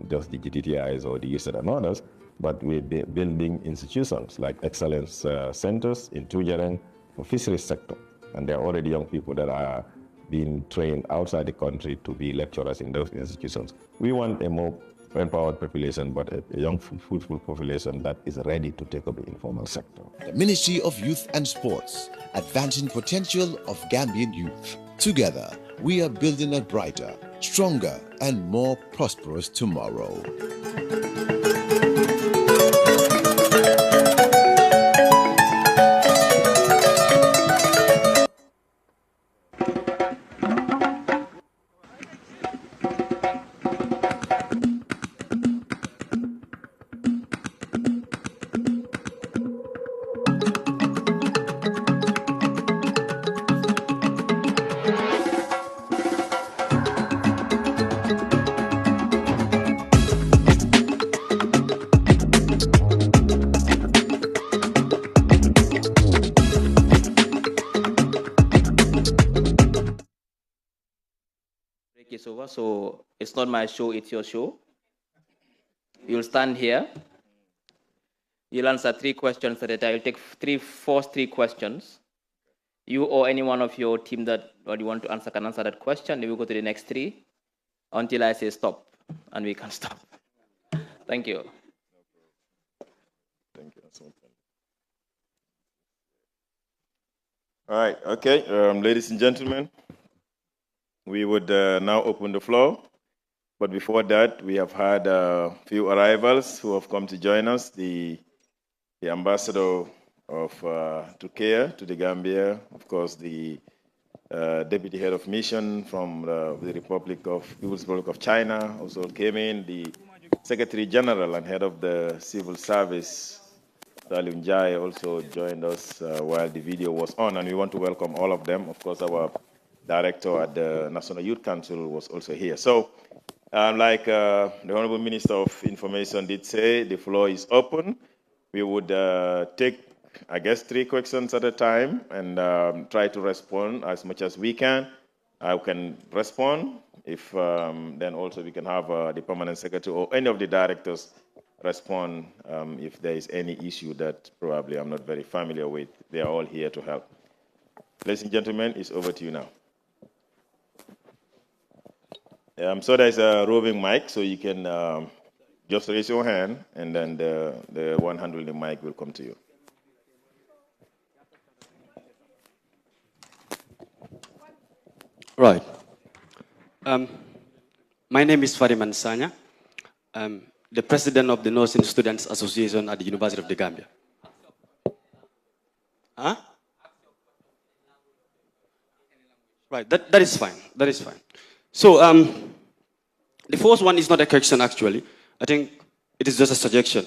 just the GTTIs or the USAID and others, but we're building institutions like excellence centers in Tujareng for fisheries sector. And there are already young people that are being trained outside the country to be lecturers in those institutions. We want a more empowered population, but a young, fruitful population that is ready to take up the informal sector. The Ministry of Youth and Sports, advancing potential of Gambian youth. Together, we are building a brighter, stronger and more prosperous tomorrow. Is over, so it's not my show, it's your show. You'll stand here. You'll answer 3 questions at a time. You'll take three questions. You or any one of your team that you want to answer can answer that question. Then we'll go to the next 3 until I say stop, and we can stop. Thank you. Thank you. All right, okay, ladies and gentlemen, we would now open the floor. But before that, we have had a few arrivals who have come to join us. The ambassador of Turkey to the Gambia, of course, the deputy head of mission from the People's Republic of China also came in. The Secretary General and head of the civil service, Salim Jai, also joined us while the video was on, and we want to welcome all of them. Of course, our director at the National Youth Council was also here. So, like the Honorable Minister of Information did say, the floor is open. We would take, I guess, 3 questions at a time and try to respond as much as we can. I can respond. If then also we can have the Permanent Secretary or any of the directors respond if there is any issue that probably I'm not very familiar with. They are all here to help. Ladies and gentlemen, it's over to you now. So there's a roving mic, so you can just raise your hand, and then the one handling the mic will come to you. Right. My name is Fari Mansanya. I'm the president of the Nursing Students Association at the University of the Gambia. Huh? Right, that is fine. That is fine. So the first one is not a question, actually. I think it is just a suggestion,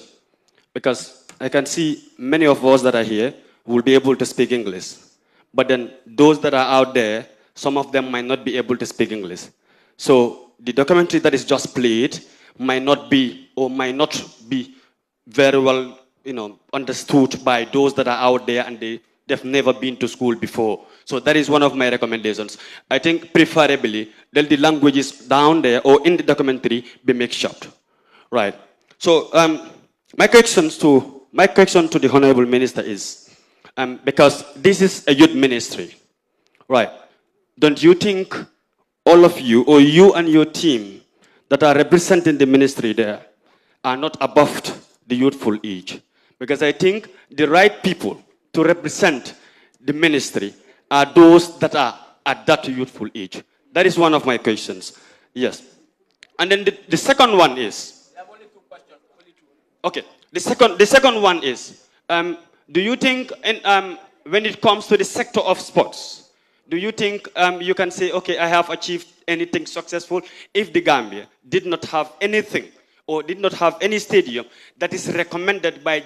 because I can see many of us that are here will be able to speak English. But then those that are out there, some of them might not be able to speak English. So the documentary that is just played might not be very well, understood by those that are out there and they've never been to school before. So that is one of my recommendations. I think preferably that the languages down there or in the documentary be mixed up. Right. So my question to the Honorable Minister is, because this is a youth ministry, right? Don't you think all of you or you and your team that are representing the ministry there are not above the youthful age? Because I think the right people to represent the ministry are those that are at that youthful age. That is one of my questions. Yes. And then the second one is, we have only 2 questions, only 2. Okay. The second one is, do you think when it comes to the sector of sports, do you think you can say, okay, I have achieved anything successful if the Gambia did not have anything or did not have any stadium that is recommended by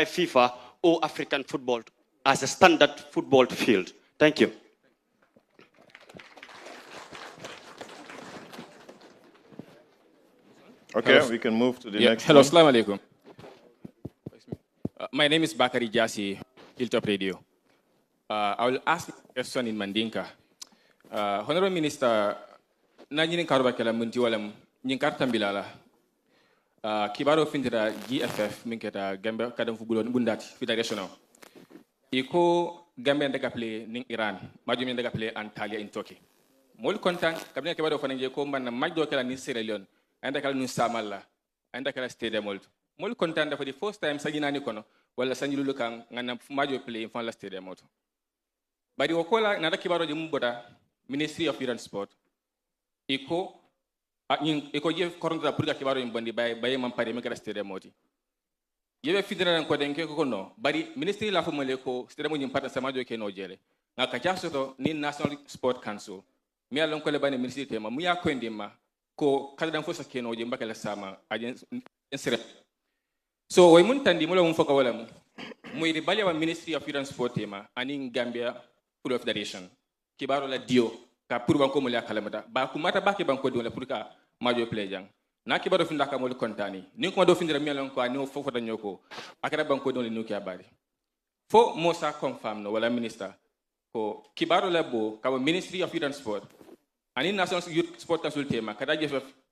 FIFA or African football as a standard football field? Thank you. Okay, hello. We can move to the next Hello, one. Assalamu alaikum. My name is Bakary Jasi, Hilltop Radio. I will ask a question in Mandinka. Honorable Minister, Najini Karbakela Munti Walam, Ninkartam Bilala, Kibaro Fintera GFF, Minketa, Gambia Kadam Fugulon Bundat, Federational. Iko Gambian Deka play in Iran, Majumin Deka play Antalya in Turkey. Mol content, Kabina Kibaro Fanange Komban, Majdo in Sierra Leone, and the Kalun Samala, and the Kala Stadium. Mol content for the first time, Sajinani Kono, while the Sanju Lukang, and Majo play in Fala Stadium. By the Okola, Nada Kibaro de Muboda, Ministry of Youth and Sport, iko je koronda pour ka kibaro bondi bay man pare me kala stede moti yebe fidira ko den ke ko no bari ministry la fo mo le ko stede mo nyim parta sama do ke no jere na ka jasoto ni national sport council mi alon ko le bani ministry tema mu ya ko ndima ko kala dan fo sa ke no je mbakala sama ajen insere so way mun tandi mo lo mun foka wala mu muy di bali wa ministry of youth and sport tema ani Gambia Football Federation kibaro la dio ka pour banko mo la kalamata ba ku mata ba ke banko do la pour ka majo play jang na kibaro finda ka mo kontani ni ko do findira mi alon ko ani fofo da nyoko akara banko do le no ki abari fo mo sa confirm no wala minister ko kibaro la bo ka ministry of youth and sport ani national youth sport council tema kada je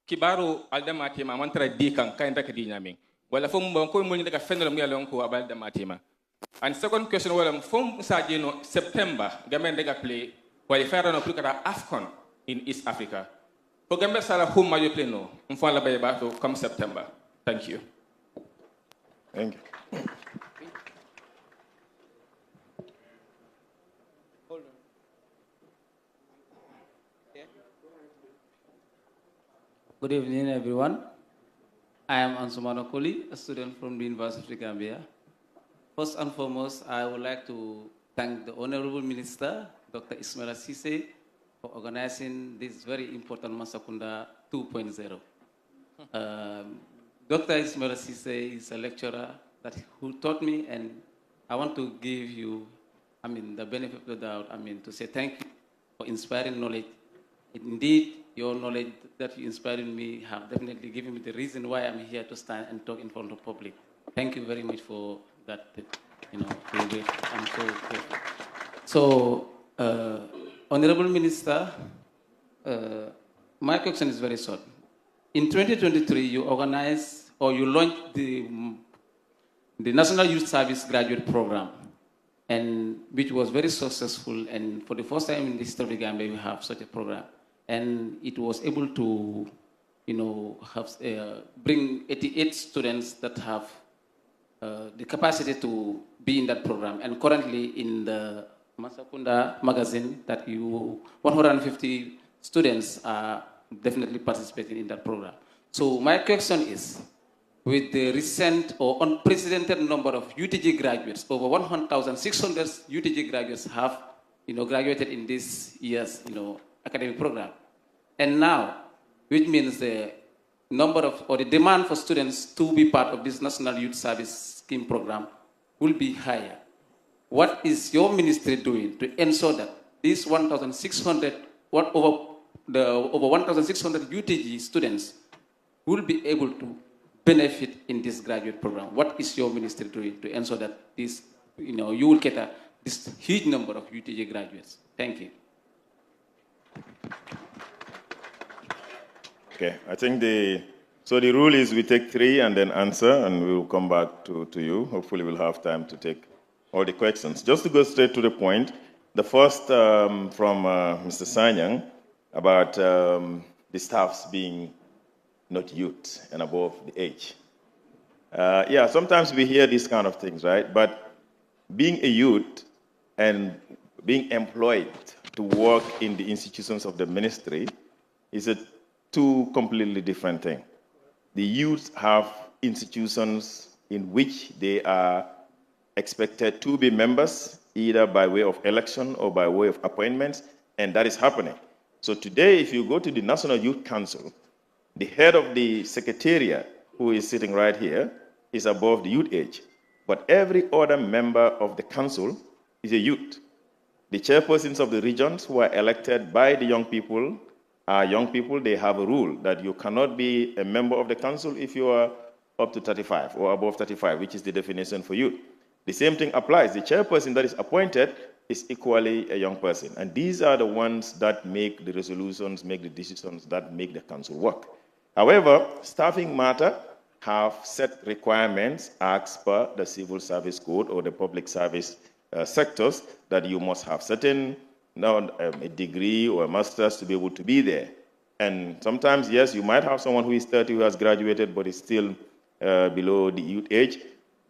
kibaro aldama tema mantra di kan kay ndaka di nyame wala fo mo ko mo ni daga fendal mi alon ko abal dama tema. And second question wala from Sajino September Gambia daga play qualifier no plukata AFCON in East Africa. For Gambia sala home majo play no mfan la baye bato come September. Thank you. Thank you. Good evening, everyone. I am Ansumano Koli, a student from the University of Gambia. First and foremost, I would like to thank the Honorable Minister, Dr. Ismaila Ceesay, for organizing this very important Mansa Kunda 2.0. Dr. Ismaila Ceesay is a lecturer who taught me, and I want to give you, the benefit of the doubt, to say thank you for inspiring knowledge. Indeed, your knowledge that you inspired in me have definitely given me the reason why I'm here to stand and talk in front of the public. Thank you very much for that, I'm so grateful. So, Honorable Minister, my question is very short. In 2023, you organized or you launched the National Youth Service Graduate Program, and which was very successful. And for the first time in the history of the Gambia, we have such a program. And it was able to, bring 88 students that have the capacity to be in that program. And currently in the Mansa Kunda magazine, 150 students are definitely participating in that program. So my question is, with the recent or unprecedented number of UTG graduates, over 1,600 UTG graduates have, graduated in this year's, academic program. And now, which means the number of, or the demand for students to be part of this National Youth Service Scheme program will be higher. What is your ministry doing to ensure that these 1,600, over 1,600 UTG students will be able to benefit in this graduate program? What is your ministry doing to ensure that this, you will cater this huge number of UTG graduates? Thank you. Okay, I think the rule is we take 3 and then answer, and we will come back to you. Hopefully we'll have time to take all the questions. Just to go straight to the point, the first from Mr. Sanyang about the staffs being not youth and above the age. Yeah, sometimes we hear these kind of things, right? But being a youth and being employed to work in the institutions of the ministry is a 2 completely different things. The youth have institutions in which they are expected to be members, either by way of election or by way of appointments, and that is happening. So today, if you go to the National Youth Council, the head of the secretariat, who is sitting right here, is above the youth age. But every other member of the council is a youth. The chairpersons of the regions who are elected by the young people are young people. They have a rule that you cannot be a member of the council if you are up to 35 or above 35, which is the definition for youth. The same thing applies. The chairperson that is appointed is equally a young person. And these are the ones that make the resolutions, make the decisions that make the council work. However, staffing matter have set requirements as per the civil service code or the public service sectors that you must have certain a degree or a master's to be able to be there. And sometimes, yes, you might have someone who is 30 who has graduated but is still below the youth age,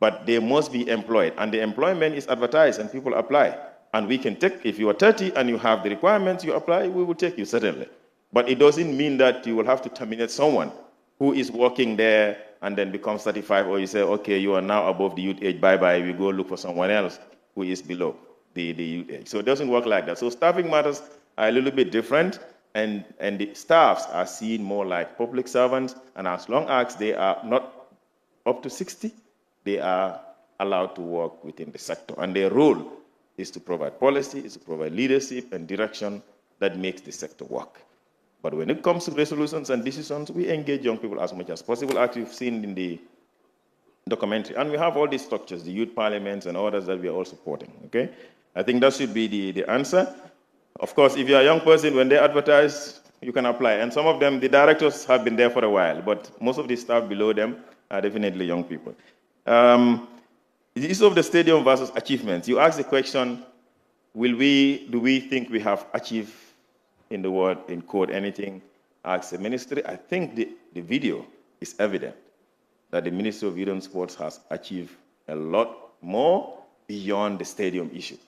but they must be employed. And the employment is advertised and people apply. And we can take, if you are 30 and you have the requirements, you apply, we will take you, certainly. But it doesn't mean that you will have to terminate someone who is working there and then becomes 35, or you say, okay, you are now above the youth age, bye-bye, we go look for someone else who is below the youth age. So it doesn't work like that. So staffing matters are a little bit different, and the staffs are seen more like public servants, and as long as they are not up to 60, they are allowed to work within the sector. And their role is to provide policy, is to provide leadership and direction that makes the sector work. But when it comes to resolutions and decisions, we engage young people as much as possible, as you've seen in the documentary. And we have all these structures, the youth parliaments and others that we are all supporting, okay? I think that should be the answer. Of course, if you're a young person, when they advertise, you can apply. And some of them, the directors have been there for a while, but most of the staff below them are definitely young people. The issue of the stadium versus achievements. You asked the question, do we think we have achieved, in the word, in code, anything as a ministry? I think the video is evident that the Ministry of Youth and Sports has achieved a lot more beyond the stadium issue.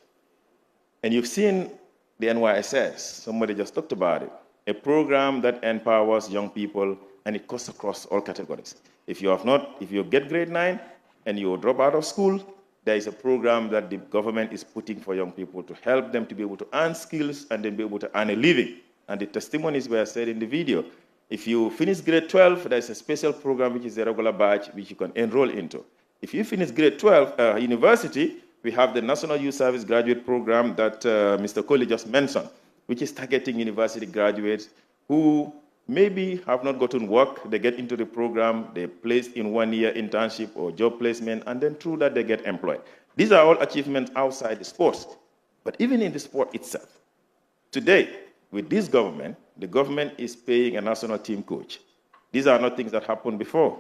And you've seen the NYSS, somebody just talked about it, a program that empowers young people, and it cuts across all categories. If you get grade 9 and you drop out of school, there is a program that the government is putting for young people to help them to be able to earn skills and then be able to earn a living. And the testimonies were said in the video. If you finish grade 12, there's a special program which is a regular batch which you can enroll into. If you finish grade 12 university, we have the National Youth Service Graduate Program that Mr. Kohli just mentioned, which is targeting university graduates who maybe have not gotten work. They get into the program, they're placed in 1-year internship or job placement, and then through that they get employed. These are all achievements outside the sports. But even in the sport itself, today, with this government, the government is paying a national team coach. These are not things that happened before.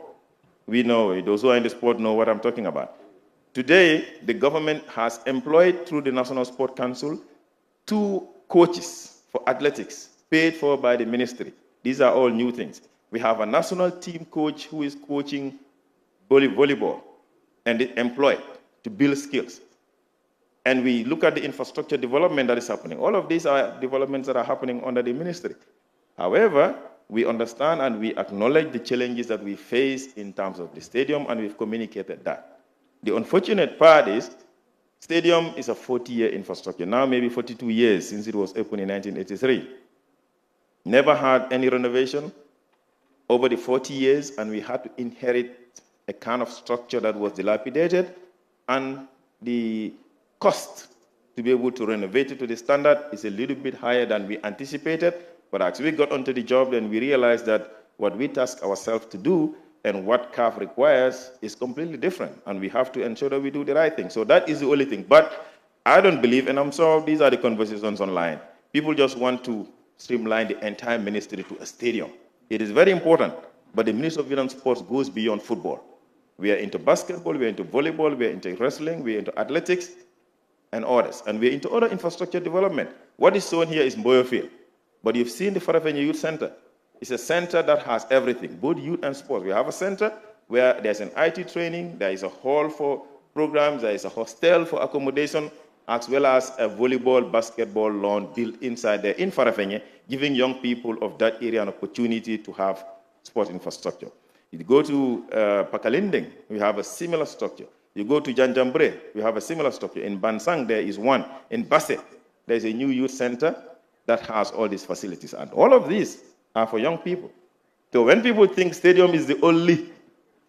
We know, those who are in the sport know what I'm talking about. Today, the government has employed through the National Sport Council 2 coaches for athletics, paid for by the ministry. These are all new things. We have a national team coach who is coaching volleyball and is employed to build skills. And we look at the infrastructure development that is happening. All of these are developments that are happening under the ministry. However, we understand and we acknowledge the challenges that we face in terms of the stadium, and we've communicated that. The unfortunate part is, stadium is a 40-year infrastructure, now maybe 42 years since it was opened in 1983. Never had any renovation over the 40 years, and we had to inherit a kind of structure that was dilapidated, and the cost to be able to renovate it to the standard is a little bit higher than we anticipated. But as we got onto the job, then we realized that what we task ourselves to do and what CAF requires is completely different, and we have to ensure that we do the right thing. So that is the only thing. But I don't believe, and I'm sure these are the conversations online, people just want to streamline the entire ministry to a stadium. It is very important, but the Ministry of Youth and Sports goes beyond football. We are into basketball, we are into volleyball, we are into wrestling, we are into athletics, and others. And we are into other infrastructure development. What is shown here is Mboyo Field. But you've seen the Farafenni Youth Center. It's a center that has everything, both youth and sports. We have a center where there's an IT training, there is a hall for programs, there is a hostel for accommodation, as well as a volleyball, basketball lawn built inside there in Farafenni, giving young people of that area an opportunity to have sports infrastructure. You go to Pakalinding, we have a similar structure. You go to Janjambre, we have a similar structure. In Bansang, there is one. In Basse, there's a new youth center that has all these facilities. And all of these are for young people. So when people think stadium is the only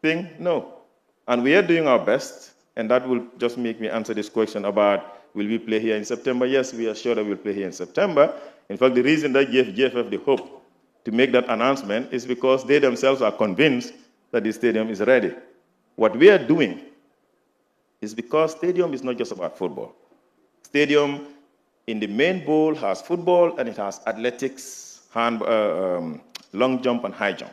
thing, no. And we are doing our best, and that will just make me answer this question about will we play here in September? Yes, we are sure that we'll play here in September. In fact, the reason that gave GFF the hope to make that announcement is because they themselves are convinced that the stadium is ready. What we are doing is because stadium is not just about football. Stadium in the main bowl has football, and it has athletics, long jump, and high jump.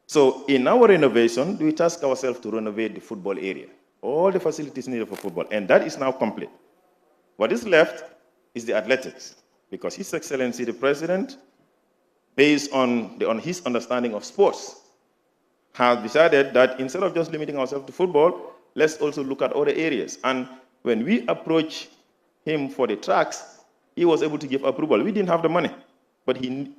So in our renovation, we task ourselves to renovate the football area, all the facilities needed for football, and that is now complete. What is left is the athletics, because His Excellency the President, based on his understanding of sports, has decided that instead of just limiting ourselves to football, let's also look at other areas. And when we approached him for the tracks, he was able to give approval. We didn't have the money, but he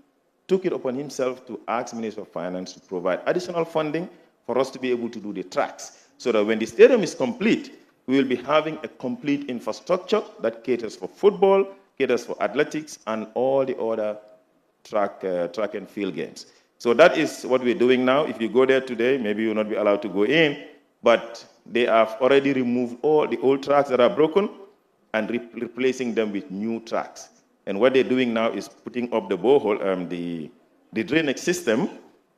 took it upon himself to ask Minister of Finance to provide additional funding for us to be able to do the tracks, so that when the stadium is complete, we will be having a complete infrastructure that caters for football, caters for athletics, and all the other track and field games. So that is what we're doing now. If you go there today, maybe you'll not be allowed to go in, but they have already removed all the old tracks that are broken and replacing them with new tracks. And what they're doing now is putting up the borehole, the drainage system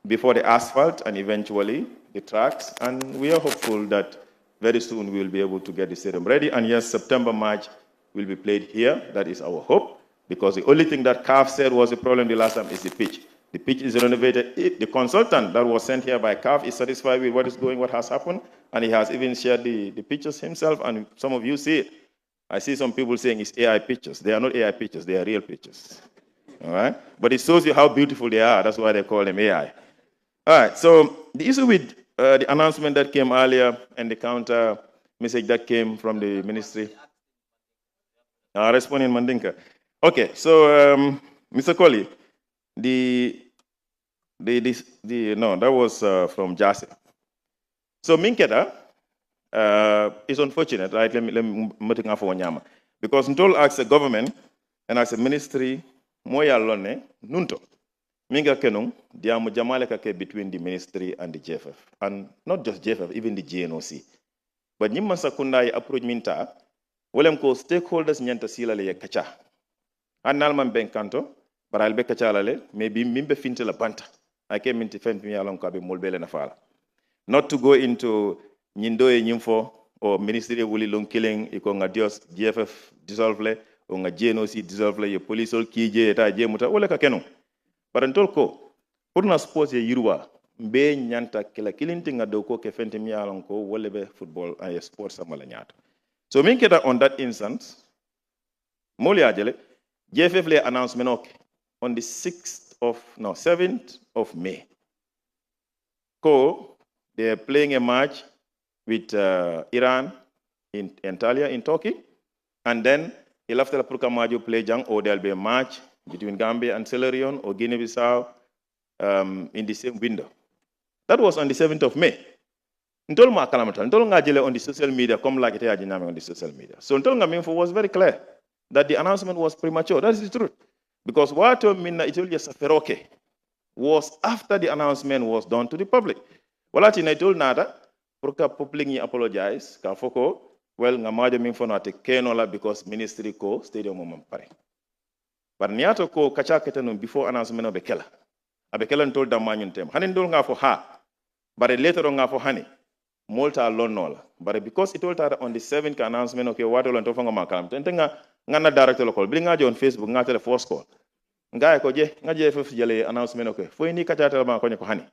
before the asphalt and eventually the tracks. And we are hopeful that very soon we will be able to get the stadium ready. And yes, September, March will be played here. That is our hope, because the only thing that CAF said was a problem the last time is the pitch. The pitch is renovated. The consultant that was sent here by CAF is satisfied with what is going, what has happened, and he has even shared the pictures himself, and some of you see it. I see some people saying it's AI pictures. They are not AI pictures, they are real pictures. All right? But it shows you how beautiful they are. That's why they call them AI. All right, so the issue with the announcement that came earlier and the counter message that came from the ministry. Responding Mandinka. Okay, so Mr. Colley, no, that was from Jase. So Minkeda is unfortunate, right? Let me because Ntol asks the government and as a ministry, moya lone nunto. Minga kenung diamu jamale kake between the ministry and the JFF, and not just JFF, even the GNOC. But Mansa Kunda approach minta, walem ko stakeholders nyanta sila le kacha. Annalman benkanto, but I'll be kachalale, maybe mimbe finte la banta. I came into defend me along kabe molbele na fala. Not to go into Nyindo Nyimfo or Ministry of Wuli Long killing, Ikonga Dios, GFF dissolve le, or GNOC dissolve le, police all kije, eta jemuta, ole kakeno. But until ko, purna sports ye yirwa, mbe nyanta kila kilinti nga doko ke fente mi along ko, wolebe football and sports samala nyato. So minketa on that instance, moli ajele, GFF le announcement okay, on the 7th of May. They are playing a match with Iran in Antalya in Turkey, and then after the Purkamaju play jang, or there'll be a match between Gambia and Sierra or Guinea-Bissau in the same window. That was on the 7th of May. Ntol ma kalamata, ntol nga jele on the social media, come like it on the social media. So ntol nga minfo was very clear that the announcement was premature. That is the truth. Because what minna itol saferoke was after the announcement was done to the public. Walati na itol nada, Purka public ni apologize, ka foko, well nga majo minfo na te kenola because ministry ko stadium mo pare. But niato ko kacha ketanum before announcement of Bekela. Abekela ntol da manyun tem. Hanin dol nga for ha, but later on nga for hani. Molta alone nola. But because it told her on the 7th announcement, okay, what all on tofa nga makalam. Tenga nga director local. Bring nga on Facebook, nga the first call. Nga ko je, nga JFF jele announcement okay. Fo ni kacha tala ma ko hani.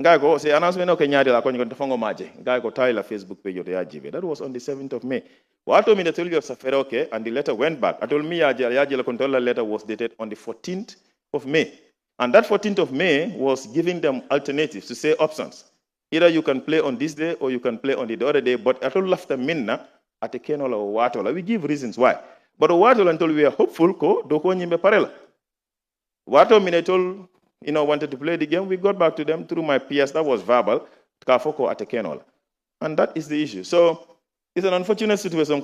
Nga ko say announcement okay nyaade la ko tofa nga maje. Nga ko taila Facebook page ya jibe. That was on the 7th of May. What told me the tell you safari okay, and the letter went back. I told me ya jele controller letter was dated on the 14th of May. And that 14th of May was giving them alternatives to say options. Either you can play on this day or you can play on the other day, but at all after minna, at a kenola or watola. We give reasons why. But watola until we are hopeful, ko doko nyimbe parela. Wato minetol, wanted to play the game, we got back to them through my PS, that was verbal, kafoko at a kenola. And that is the issue. So it's an unfortunate situation,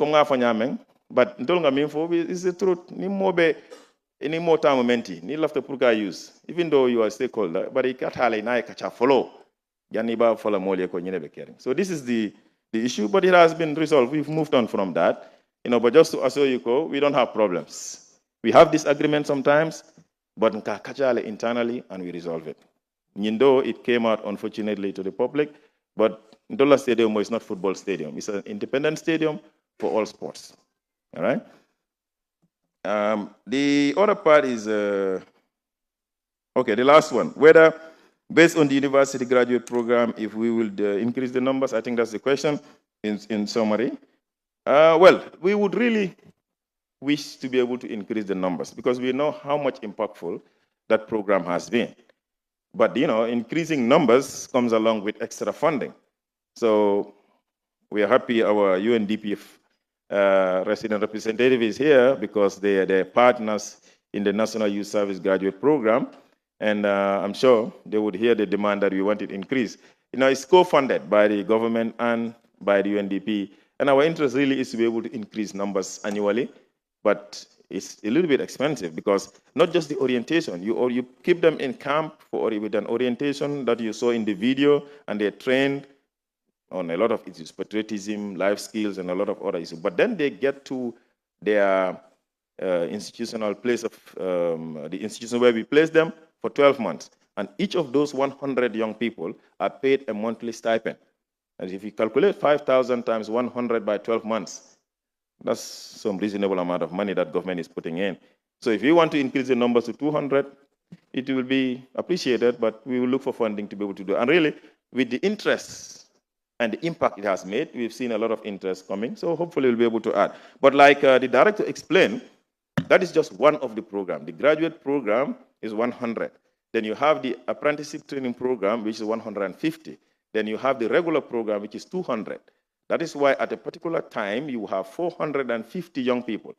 but ntolunga minfo is the truth. Ni mobe, any more time menti, ni lafta purka use, even though you are a stakeholder, but it can't hale na kacha follow. So this is the issue, but it has been resolved. We've moved on from that. But just to assure you, we don't have problems. We have disagreements sometimes, but internally, and we resolve it. Though it came out, unfortunately, to the public, but Ndola Stadium is not football stadium. It's an independent stadium for all sports. All right? The other part is, okay, the last one. Whether based on the university graduate program, if we will increase the numbers, I think that's the question in summary. Well, we would really wish to be able to increase the numbers because we know how much impactful that program has been. But, increasing numbers comes along with extra funding. So we are happy our UNDP resident representative is here because they are partners, in the National Youth Service Graduate Program. And I'm sure they would hear the demand that we want it increased. You know, it's co-funded by the government and by the UNDP. And our interest really is to be able to increase numbers annually. But it's a little bit expensive because not just the orientation, you keep them in camp with an orientation that you saw in the video, and they're trained on a lot of issues, patriotism, life skills, and a lot of other issues. But then they get to their institutional place of, the institution where we place them for 12 months. And each of those 100 young people are paid a monthly stipend. And if you calculate 5,000 times 100 by 12 months, that's some reasonable amount of money that government is putting in. So if you want to increase the numbers to 200, it will be appreciated, but we will look for funding to be able to do it. And really, with the interest and the impact it has made, we've seen a lot of interest coming, so hopefully we'll be able to add. But like the director explained, that is just one of the program. The graduate program is 100. Then you have the apprenticeship training program, which is 150. Then you have the regular program, which is 200. That is why at a particular time, you have 450 young people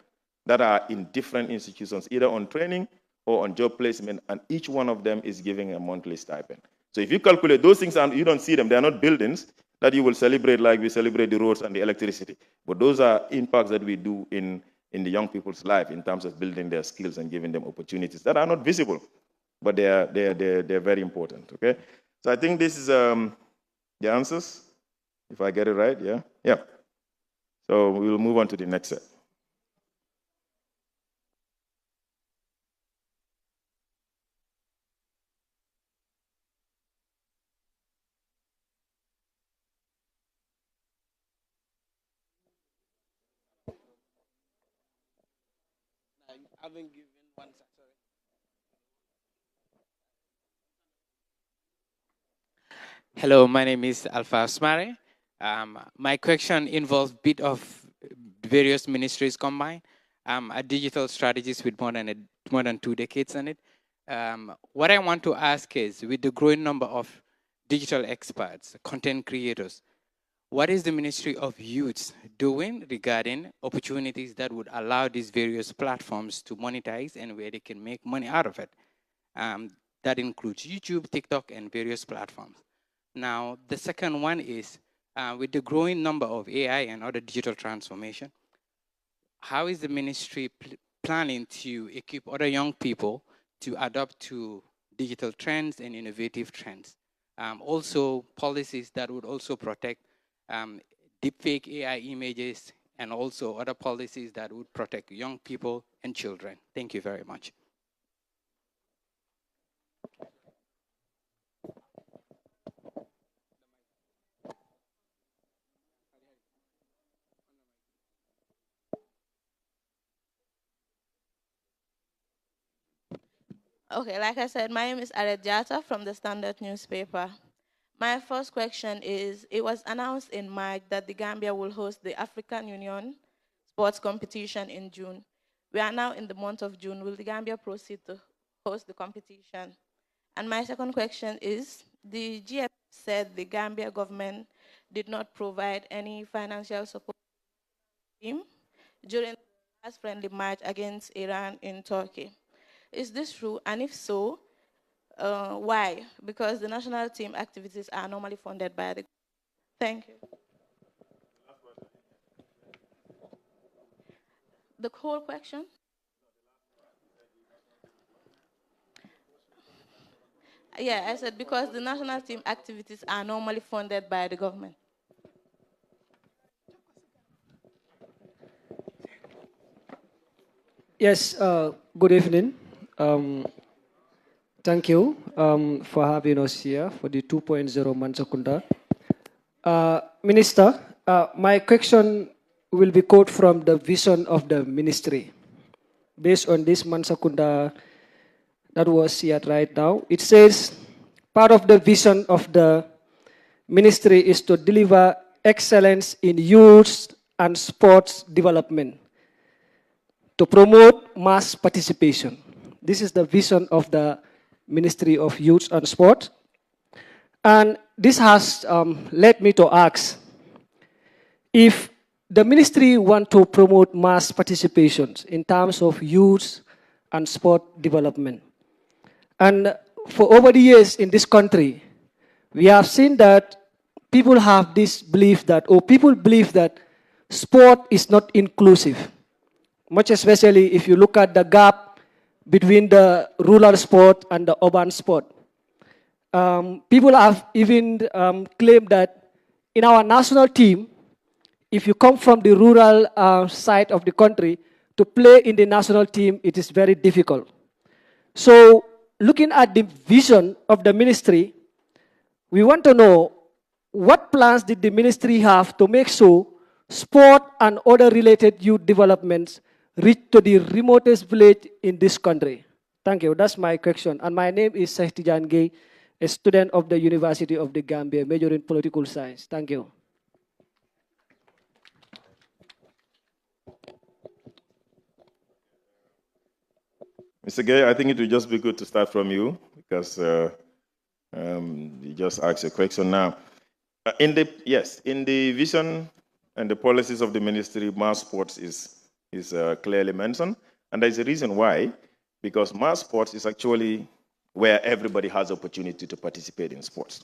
that are in different institutions, either on training or on job placement, and each one of them is giving a monthly stipend. So if you calculate those things, and you don't see them, they are not buildings that you will celebrate like we celebrate the roads and the electricity. But those are impacts that we do in the young people's life in terms of building their skills and giving them opportunities that are not visible, but they're very important, okay? So I think this is the answers, if I get it right, yeah? Yeah. So we will move on to the next set. Haven't given one sorry. Hello, my name is Alpha Smare. My question involves a bit of various ministries combined. A digital strategist with more than 2 decades on it. What I want to ask is, with the growing number of digital experts, content creators, what is the Ministry of Youth doing regarding opportunities that would allow these various platforms to monetize and where they can make money out of it? That includes YouTube, TikTok, and various platforms. Now, the second one is, with the growing number of AI and other digital transformation, how is the ministry planning to equip other young people to adapt to digital trends and innovative trends? Also, policies that would also protect deepfake AI images, and also other policies that would protect young people and children. Thank you very much. Okay, like I said, my name is Aret Jata from the Standard newspaper. My first question is, it was announced in March that the Gambia will host the African Union sports competition in June. We are now in the month of June. Will the Gambia proceed to host the competition? And my second question is, the GF said the Gambia government did not provide any financial support team during the last friendly match against Iran in Turkey. Is this true? And if so, why? Because the national team activities are normally funded by the... Thank you. The whole question? Yeah, I said because the national team activities are normally funded by the government. Yes, good evening. Thank you for having us here for the 2.0 Mansa Kunda. Minister, my question will be quote from the vision of the ministry. Based on this Mansa Kunda that was here right now, it says, part of the vision of the ministry is to deliver excellence in youth and sports development, to promote mass participation. This is the vision of the Ministry of Youth and Sport. And this has led me to ask, if the ministry want to promote mass participation in terms of youth and sport development. And for over the years in this country, we have seen that people have this belief that, or people believe that sport is not inclusive, much especially if you look at the gap between the rural sport and the urban sport. People have even claimed that in our national team, if you come from the rural side of the country, to play in the national team, it is very difficult. So looking at the vision of the ministry, we want to know what plans did the ministry have to make sure sport and other related youth developments reach to the remotest village in this country. Thank you. That's my question. And my name is Sheikh Tijan Gay, a student of the University of the Gambia, majoring in political science. Thank you. Mr. Gay, I think it would just be good to start from you because you just asked a question now. In the vision and the policies of the ministry, mass sports is clearly mentioned, and there's a reason why, because mass sports is actually where everybody has opportunity to participate in sports.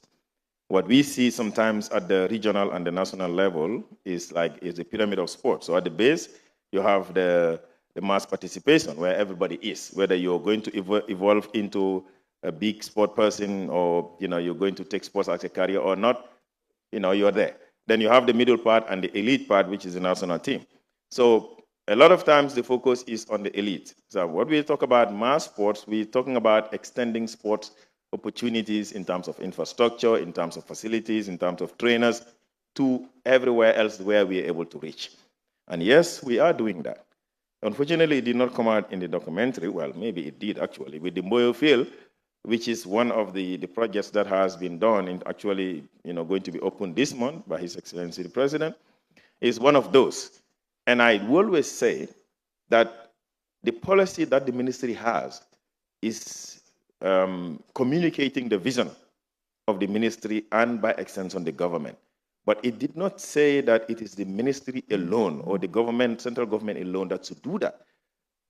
What we see sometimes at the regional and the national level is a pyramid of sports. So at the base, you have the mass participation where everybody is, whether you're going to evolve into a big sport person or you're going to take sports as a career or not, you're there. Then you have the middle part and the elite part, which is the national team. So a lot of times the focus is on the elite. So what we talk about mass sports, we're talking about extending sports opportunities in terms of infrastructure, in terms of facilities, in terms of trainers, to everywhere else where we're able to reach. And yes, we are doing that. Unfortunately, it did not come out in the documentary. Well, maybe it did actually, with the Mboyo Field, which is one of the projects that has been done and actually going to be opened this month by His Excellency the President, is one of those. And I will always say that the policy that the ministry has is communicating the vision of the ministry and by extension the government. But it did not say that it is the ministry alone or the government, central government alone that should do that.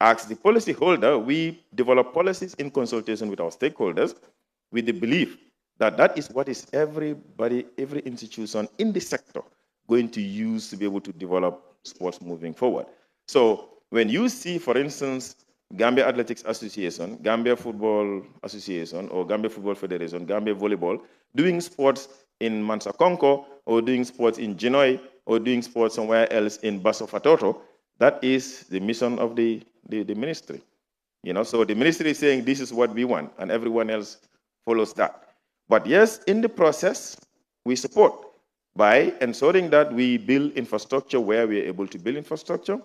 As the policy holder, we develop policies in consultation with our stakeholders with the belief that that is what is everybody, every institution in the sector going to use to be able to develop sports moving forward. So when you see, for instance, Gambia Athletics Association, Gambia Football Association, or Gambia Football Federation, Gambia Volleyball, doing sports in Mansa Kunda, or doing sports in Genoy, or doing sports somewhere else in Basso Fatoto, that is the mission of the ministry. So the ministry is saying this is what we want, and everyone else follows that. But yes, in the process, we support by ensuring that we build infrastructure where we are able to build infrastructure.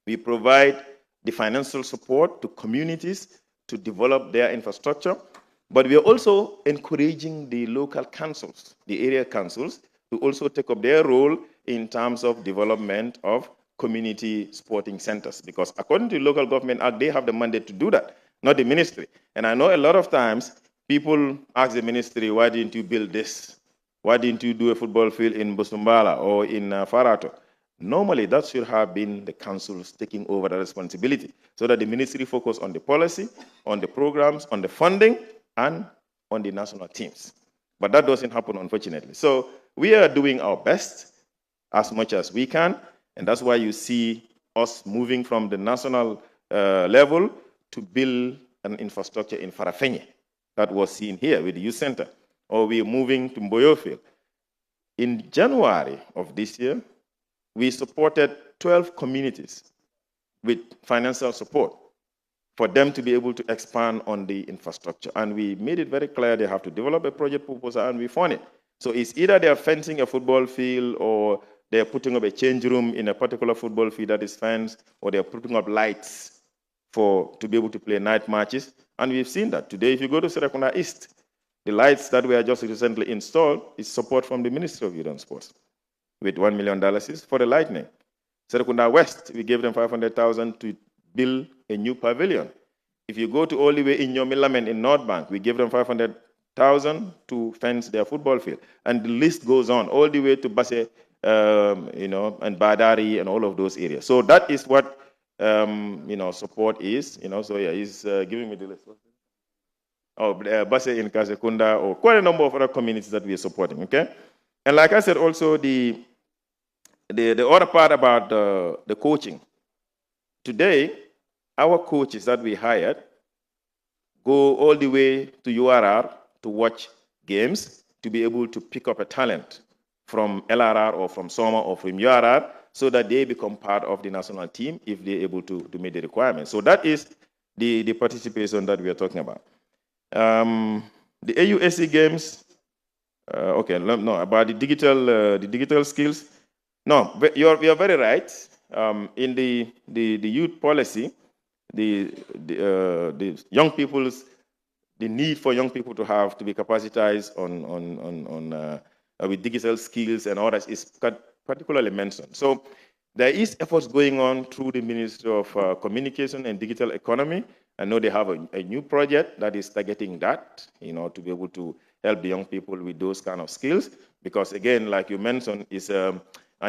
We provide the financial support to communities to develop their infrastructure. But we are also encouraging the local councils, the area councils, to also take up their role in terms of development of community sporting centers. Because according to the Local Government Act, they have the mandate to do that, not the ministry. And I know a lot of times people ask the ministry, why didn't you build this? Why didn't you do a football field in Busumbala or in Farato? Normally, that should have been the councils taking over the responsibility so that the ministry focus on the policy, on the programs, on the funding, and on the national teams. But that doesn't happen, unfortunately. So we are doing our best as much as we can, and that's why you see us moving from the national level to build an infrastructure in Farafenye that was seen here with the youth center, or we're moving to Mboyo Field. In January of this year, we supported 12 communities with financial support for them to be able to expand on the infrastructure. And we made it very clear they have to develop a project proposal, and we fund it. So it's either they're fencing a football field, or they're putting up a change room in a particular football field that is fenced, or they're putting up lights to be able to play night matches. And we've seen that. Today, if you go to Serekunda East, the lights that were just recently installed is support from the Ministry of Youth and Sports, with $1 million is for the lightning. Serekunda West, we gave them $500,000 to build a new pavilion. If you go to all the way in Yomilamen in North Bank, we gave them $500,000 to fence their football field. And the list goes on, all the way to Basse, and Badari and all of those areas. So that is what support is. So yeah, he's giving me the list. Oh, Badjie in Mansa or quite a number of other communities that we are supporting. Okay, and like I said, also the other part about the coaching. Today, our coaches that we hired go all the way to URR to watch games to be able to pick up a talent from LRR or from SOMA or from URR so that they become part of the national team if they're able to meet the requirements. So that is the participation that we are talking about. The AUSC games, okay, no, about the digital skills. No, you're very right. In the youth policy, the young people's the need for young people to be capacitized with digital skills and all that is particularly mentioned. So there is efforts going on through the Ministry of Communication and Digital Economy. I know they have a new project that is targeting that, to be able to help the young people with those kind of skills. Because again, like you mentioned, it's an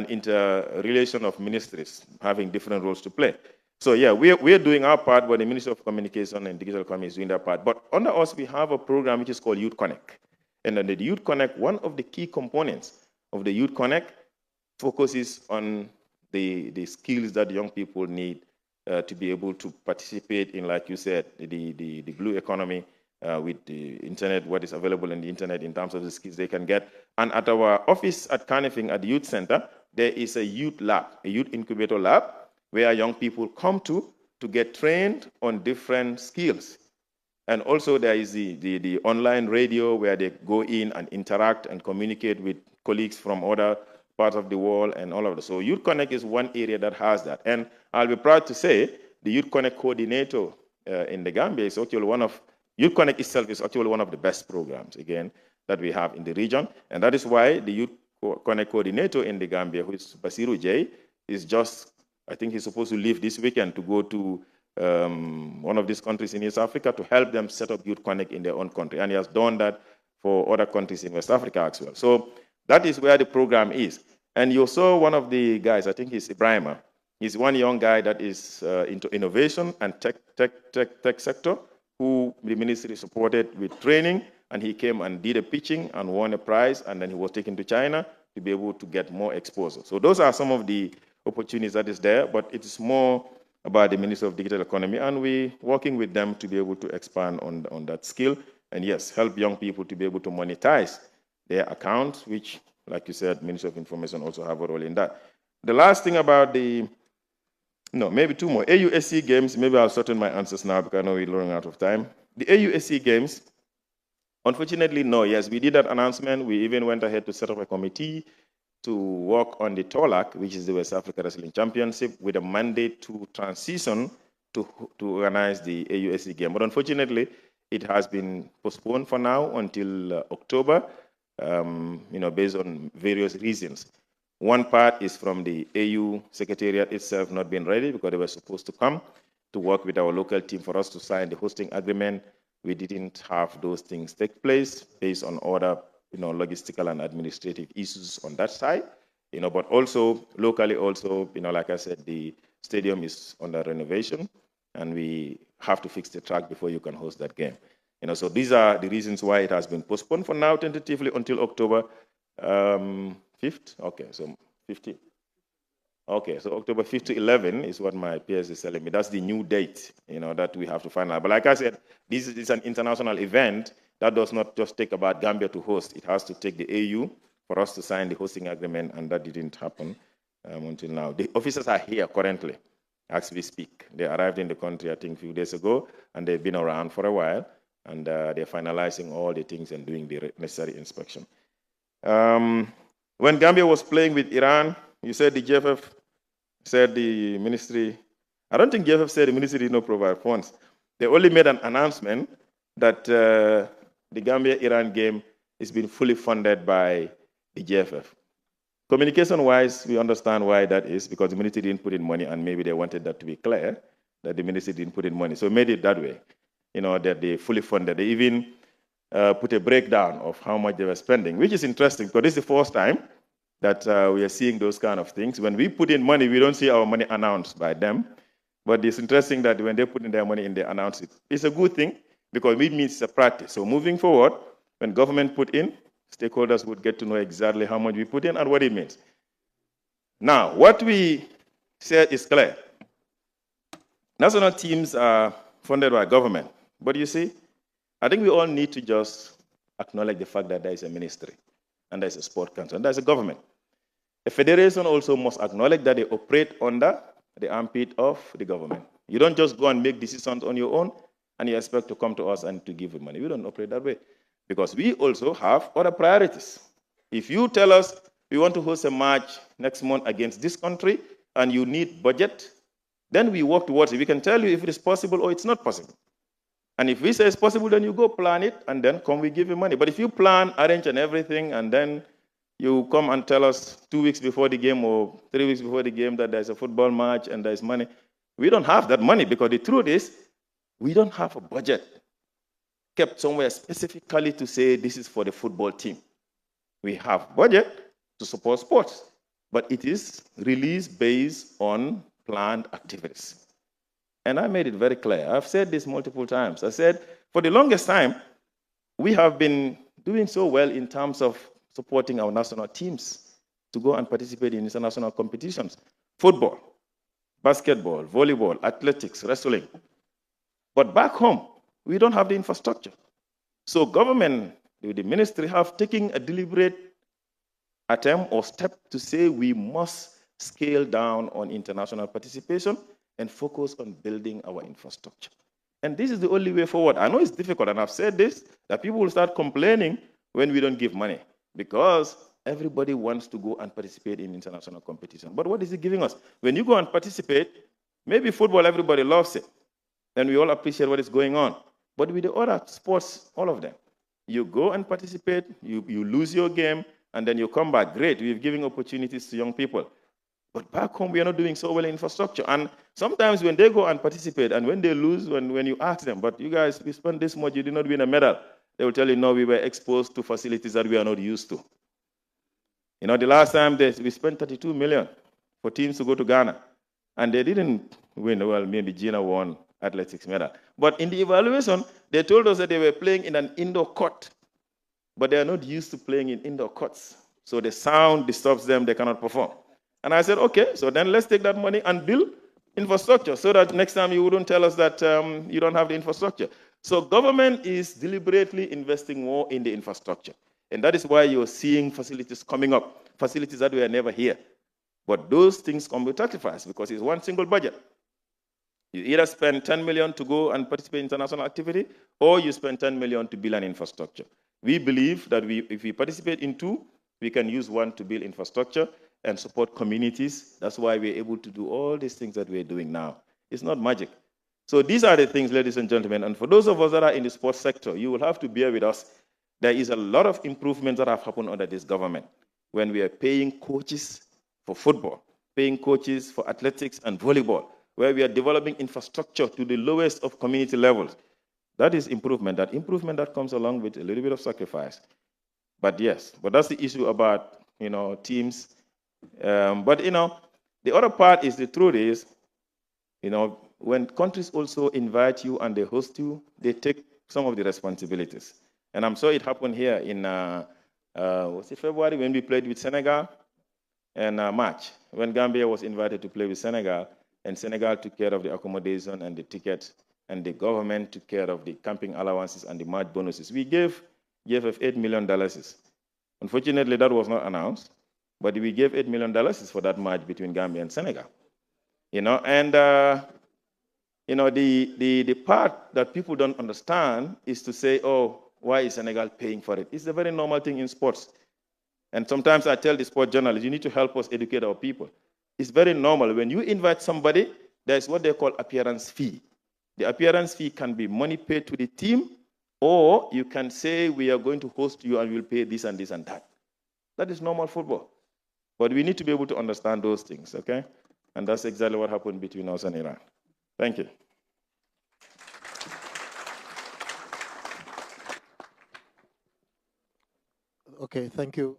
interrelation of ministries having different roles to play. So yeah, we're doing our part, but the Ministry of Communication and Digital Economy is doing their part. But under us, we have a program which is called Youth Connect. And under the Youth Connect, one of the key components of the Youth Connect focuses on the skills that young people need to be able to participate in, like you said, the blue economy with the internet, what is available in the internet in terms of the skills they can get. And at our office at Carnifing, at the Youth Center, there is a youth lab, a youth incubator lab, where young people come to get trained on different skills. And also there is the online radio where they go in and interact and communicate with colleagues from other parts of the world and all of that. So Youth Connect is one area that has that. And I'll be proud to say the Youth Connect coordinator in the Gambia is actually Youth Connect itself is actually one of the best programs, again, that we have in the region. And that is why the Youth Connect coordinator in the Gambia, who is Basiru J, is just, I think he's supposed to leave this weekend to go to one of these countries in East Africa to help them set up Youth Connect in their own country. And he has done that for other countries in West Africa as well. So that is where the program is. And you saw one of the guys, I think he's Ibrahima. He's one young guy that is into innovation and tech sector, who the ministry supported with training. And he came and did a pitching and won a prize. And then he was taken to China to be able to get more exposure. So those are some of the opportunities that is there, but it is more about the Ministry of Digital Economy, and we're working with them to be able to expand on that skill, and yes, help young people to be able to monetize their accounts, which, like you said, Ministry of Information also have a role in that. The last thing about maybe two more. AUSC games, maybe I'll shorten my answers now because I know we're running out of time. The AUSC games, unfortunately, no, yes, we did that announcement. We even went ahead to set up a committee to work on the TOLAC, which is the West Africa Wrestling Championship, with a mandate to transition to organize the AUSC game. But unfortunately, it has been postponed for now until October, based on various reasons. One part is from the AU Secretariat itself not being ready because they were supposed to come to work with our local team for us to sign the hosting agreement. We didn't have those things take place based on other logistical and administrative issues on that side, but also locally also, like I said, the stadium is under renovation and we have to fix the track before you can host that game. So these are the reasons why it has been postponed for now, tentatively until October 5th. Okay, so 15th. Okay, so October 5th to 11 is what my PS is telling me. That's the new date, that we have to find out. But like I said, this is an international event that does not just take about Gambia to host. It has to take the AU for us to sign the hosting agreement, and that didn't happen until now. The officers are here currently, as we speak. They arrived in the country, I think, a few days ago, and they've been around for a while, and they're finalizing all the things and doing the necessary inspection. When Gambia was playing with Iran, you said the GFF said the ministry, I don't think GFF said the ministry did not provide funds. They only made an announcement that the Gambia-Iran game is being fully funded by the GFF. Communication-wise, we understand why that is, because the ministry didn't put in money, and maybe they wanted that to be clear, that the ministry didn't put in money. So made it that way, that they fully funded. They even put a breakdown of how much they were spending, which is interesting, because this is the first time that we are seeing those kind of things. When we put in money, we don't see our money announced by them. But it's interesting that when they put in their money and they announce it, it's a good thing because it means it's a practice. So moving forward, when government put in, stakeholders would get to know exactly how much we put in and what it means. Now, what we said is clear. National teams are funded by government. But you see, I think we all need to just acknowledge the fact that there is a ministry and there is a sport council and there is a government. A federation also must acknowledge that they operate under the armpit of the government. You don't just go and make decisions on your own and you expect to come to us and to give you money. We don't operate that way because we also have other priorities. If you tell us we want to host a match next month against this country and you need budget, then we work towards it. We can tell you if it is possible or it's not possible. And if we say it's possible, then you go plan it and then come, we give you money. But if you plan, arrange and everything, and then you come and tell us 2 weeks before the game or 3 weeks before the game that there's a football match and there's money, we don't have that money because the truth is we don't have a budget kept somewhere specifically to say this is for the football team. We have budget to support sports, but it is released based on planned activities. And I made it very clear. I've said this multiple times. I said, for the longest time, we have been doing so well in terms of supporting our national teams to go and participate in international competitions. Football, basketball, volleyball, athletics, wrestling. But back home, we don't have the infrastructure. So government, the ministry, have taken a deliberate attempt or step to say we must scale down on international participation and focus on building our infrastructure. And this is the only way forward. I know it's difficult, and I've said this, that people will start complaining when we don't give money because everybody wants to go and participate in international competition. But what is it giving us? When you go and participate, maybe football, everybody loves it, and we all appreciate what is going on. But with the other sports, all of them, you go and participate, you lose your game, and then you come back. Great, we're giving opportunities to young people. But back home, we are not doing so well in infrastructure. And sometimes when they go and participate, and when they lose, when you ask them, but you guys, we spent this much, you did not win a medal, they will tell you, no, we were exposed to facilities that we are not used to. You know, the last time we spent 32 million for teams to go to Ghana, and they didn't win. Well, maybe Gina won athletics medal. But in the evaluation, they told us that they were playing in an indoor court, but they are not used to playing in indoor courts. So the sound disturbs them, they cannot perform. And I said, okay, so then let's take that money and build infrastructure so that next time you wouldn't tell us that you don't have the infrastructure. So government is deliberately investing more in the infrastructure. And that is why you're seeing facilities coming up, facilities that were never here. But those things come with sacrifice because it's one single budget. You either spend 10 million to go and participate in international activity, or you spend 10 million to build an infrastructure. We believe that if we participate in two, we can use one to build infrastructure and support communities. That's why we're able to do all these things that we're doing now. It's not magic. So these are the things, ladies and gentlemen. And for those of us that are in the sports sector, you will have to bear with us. There is a lot of improvements that have happened under this government when we are paying coaches for football, paying coaches for athletics and volleyball, where we are developing infrastructure to the lowest of community levels. That is improvement. That improvement that comes along with a little bit of sacrifice. But yes, but that's the issue about, teams. But, the other part is the truth is, when countries also invite you and they host you, they take some of the responsibilities. And I'm sure it happened here in, was it February when we played with Senegal? And March, when Gambia was invited to play with Senegal, and Senegal took care of the accommodation and the tickets, and the government took care of the camping allowances and the match bonuses. We gave $8 million. Unfortunately, that was not announced, but we gave $8 million for that match between Gambia and Senegal. The part that people don't understand is to say, oh, why is Senegal paying for it? It's a very normal thing in sports. And sometimes I tell the sport journalists, you need to help us educate our people. It's very normal. When you invite somebody, there's what they call appearance fee. The appearance fee can be money paid to the team, or you can say, we are going to host you and we'll pay this and this and that. That is normal football. But we need to be able to understand those things, okay? And that's exactly what happened between us and Iran. Thank you. Okay, thank you.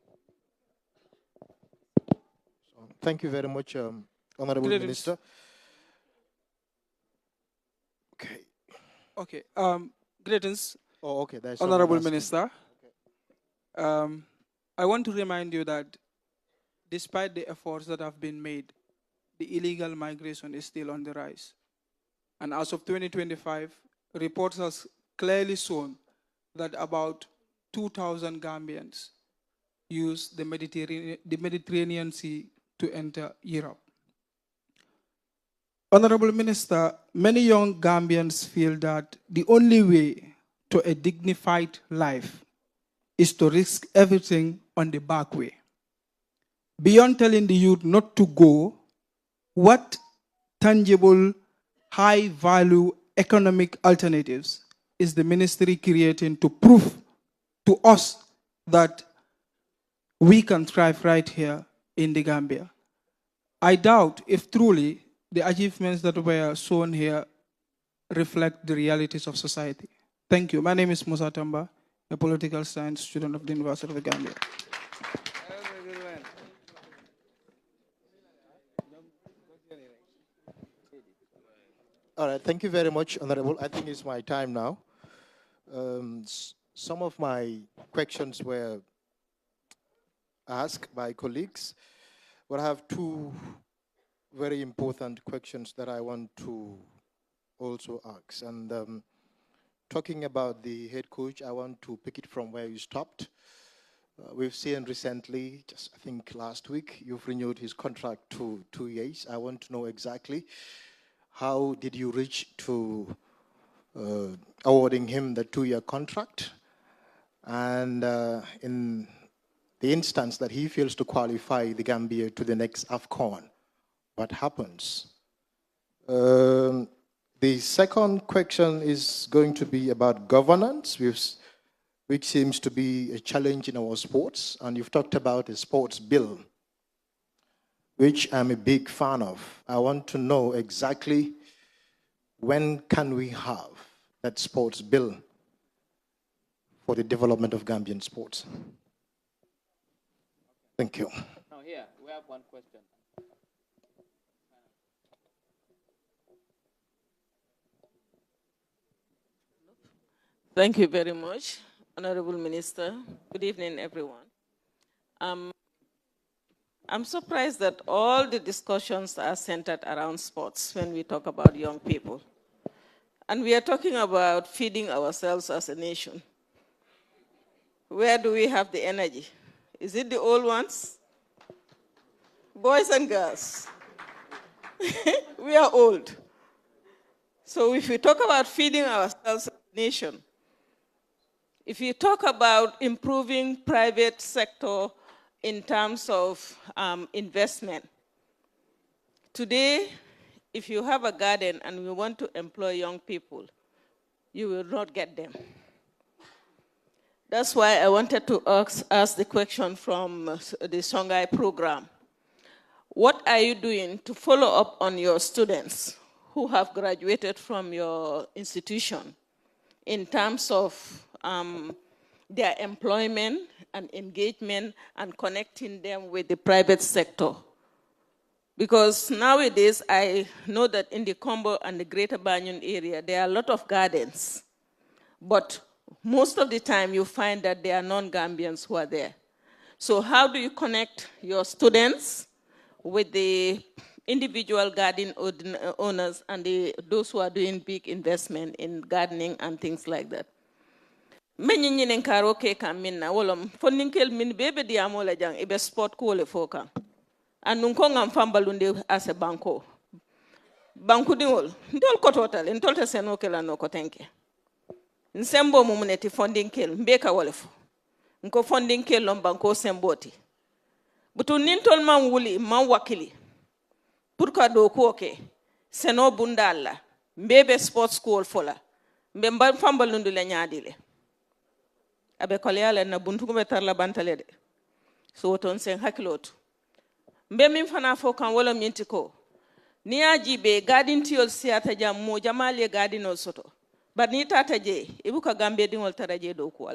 Thank you very much, Honorable Minister. Okay. Greetings, Oh, okay. There's Honorable someone Minister. I want to remind you that despite the efforts that have been made, the illegal migration is still on the rise. And as of 2025, reports have clearly shown that about 2,000 Gambians use the Mediterranean Sea to enter Europe. Honorable Minister, many young Gambians feel that the only way to a dignified life is to risk everything on the back way. Beyond telling the youth not to go, what tangible, high-value economic alternatives is the ministry creating to prove to us that we can thrive right here in the Gambia? I doubt if truly the achievements that were shown here reflect the realities of society. Thank you. My name is Musa Tamba, a political science student of the University of the Gambia. All right, thank you very much, Honorable. I think it's my time now. Some of my questions were asked by colleagues, but I have two very important questions that I want to also ask. And talking about the head coach, I want to pick it from where you stopped. We've seen recently, just I think last week, you've renewed his contract to 2 years. I want to know exactly how did you reach to awarding him the 2-year contract? And in the instance that he fails to qualify the Gambia to the next AFCON, what happens? The second question is going to be about governance, which seems to be a challenge in our sports. And you've talked about a sports bill, which I'm a big fan of. I want to know exactly when can we have that sports bill for the development of Gambian sports? Thank you. Now here, we have one question. Thank you very much, Honorable Minister. Good evening, everyone. I'm surprised that all the discussions are centered around sports when we talk about young people. And we are talking about feeding ourselves as a nation. Where do we have the energy? Is it the old ones? Boys and girls. We are old. So if we talk about feeding ourselves as a nation, if you talk about improving private sector in terms of investment, today, if you have a garden and we want to employ young people, you will not get them. That's why I wanted to ask the question from the Songhai program. What are you doing to follow up on your students who have graduated from your institution in terms of their employment and engagement and connecting them with the private sector? Because nowadays, I know that in the Combo and the Greater Banyan area, there are a lot of gardens. But most of the time, you find that there are non-Gambians who are there. So how do you connect your students with the individual garden owners and those who are doing big investment in gardening and things like that? Many nyinen karaoke kan minna wolom fonninkel min bebe diamola jang ibe sport ko le foka anun ko ngam fambalunde ase banko banku diwol ndol ko total en tolta seno kala no ko tenke nsembo mumuneti fondinkel mbeka wolefo nko fondinkel lom banko semboti butu nintol man wuli man wakili pour ka do ko ke seno bundalla mbebe sports school fola mbe mbam fambalunde le nyaadile abe kolyala na buntu ko tarla bantale de so ton sen hakilotu mbe min fana fo kan wala minti ko ni aji be garden tiol siata jam mo jamale garden soto bar ni tata je ibuka gambe dingol taraje do ko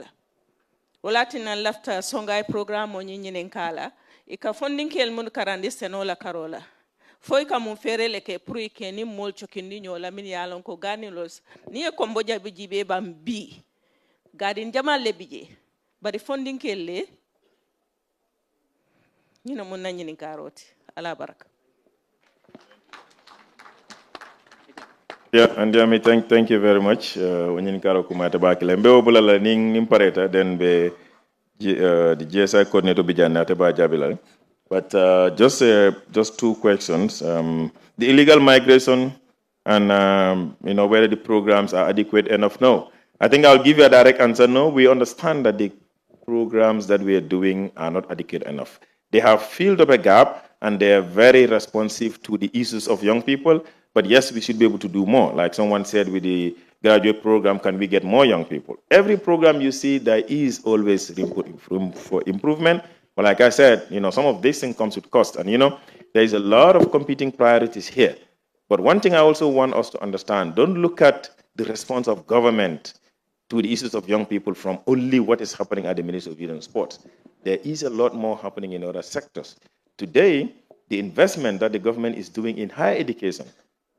wala tinan lafta Songhai program o nyinen kala e ka fondinkel mun karandi senola karola Foi kamu fere leke puri keni mol chokindi nyola min yalon ko gani los ni e kombo jabi jibe bam bi gadin jama lebije bari funding kelle ni na mun nanyini karoti ala baraka. Yeah, and thank you very much. Onyin karo kumata bakile. Mbe obulala ning pareta then be the GSI coordinator bijana te ba jabila. But just two questions. The illegal migration and whether the programs are adequate enough. No, I think I'll give you a direct answer. No, we understand that the programs that we are doing are not adequate enough. They have filled up a gap and they are very responsive to the issues of young people. But yes, we should be able to do more. Like someone said with the graduate program, can we get more young people? Every program you see, there is always room for improvement. But like I said, some of this thing comes with cost. And there is a lot of competing priorities here. But one thing I also want us to understand, don't look at the response of government to the issues of young people from only what is happening at the Ministry of Youth and Sports. There is a lot more happening in other sectors. Today, the investment that the government is doing in higher education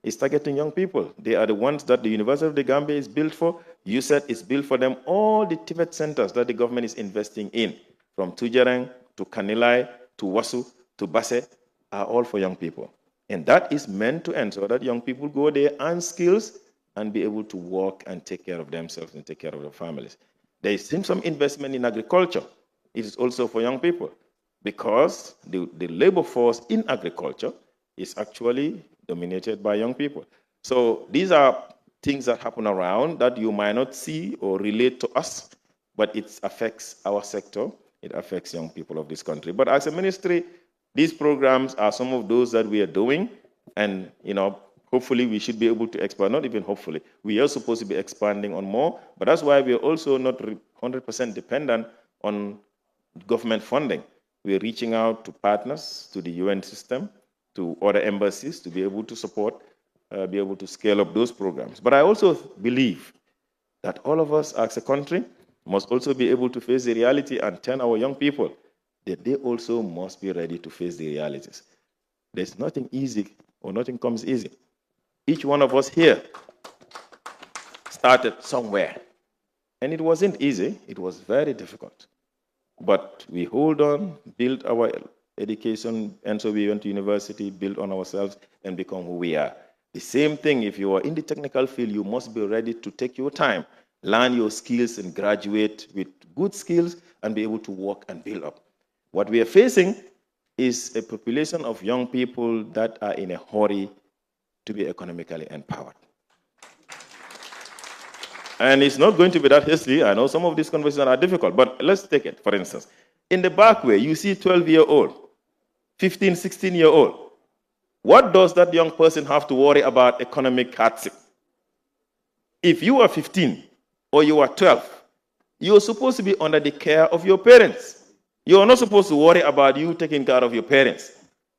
is targeting young people. They are the ones that the University of the Gambia is built for. USET is built for them. All the TVET centers that the government is investing in, from Tujarang to Kanilai to Wasu to Basse, are all for young people. And that is meant to ensure that young people go there, earn skills, and be able to work and take care of themselves and take care of their families. There is some investment in agriculture. It is also for young people because the labor force in agriculture is actually dominated by young people. So these are things that happen around that you might not see or relate to us, but it affects our sector. It affects young people of this country. But as a ministry, these programs are some of those that we are doing, and hopefully we should be able to expand, not even hopefully, we are supposed to be expanding on more, but that's why we are also not 100% dependent on government funding. We are reaching out to partners, to the UN system, to other embassies to be able to support, be able to scale up those programs. But I also believe that all of us as a country must also be able to face the reality and tell our young people that they also must be ready to face the realities. There's nothing easy or nothing comes easy. Each one of us here started somewhere. And it wasn't easy, it was very difficult. But we hold on, build our education, and so we went to university, build on ourselves, and become who we are. The same thing, if you are in the technical field, you must be ready to take your time, learn your skills, and graduate with good skills, and be able to work and build up. What we are facing is a population of young people that are in a hurry to be economically empowered. And it's not going to be that hasty. I know some of these conversations are difficult, but let's take it, for instance. In the back way, you see 12-year-old, 15, 16-year-old. What does that young person have to worry about economic hardship? If you are 15 or you are 12, you're supposed to be under the care of your parents. You're not supposed to worry about you taking care of your parents.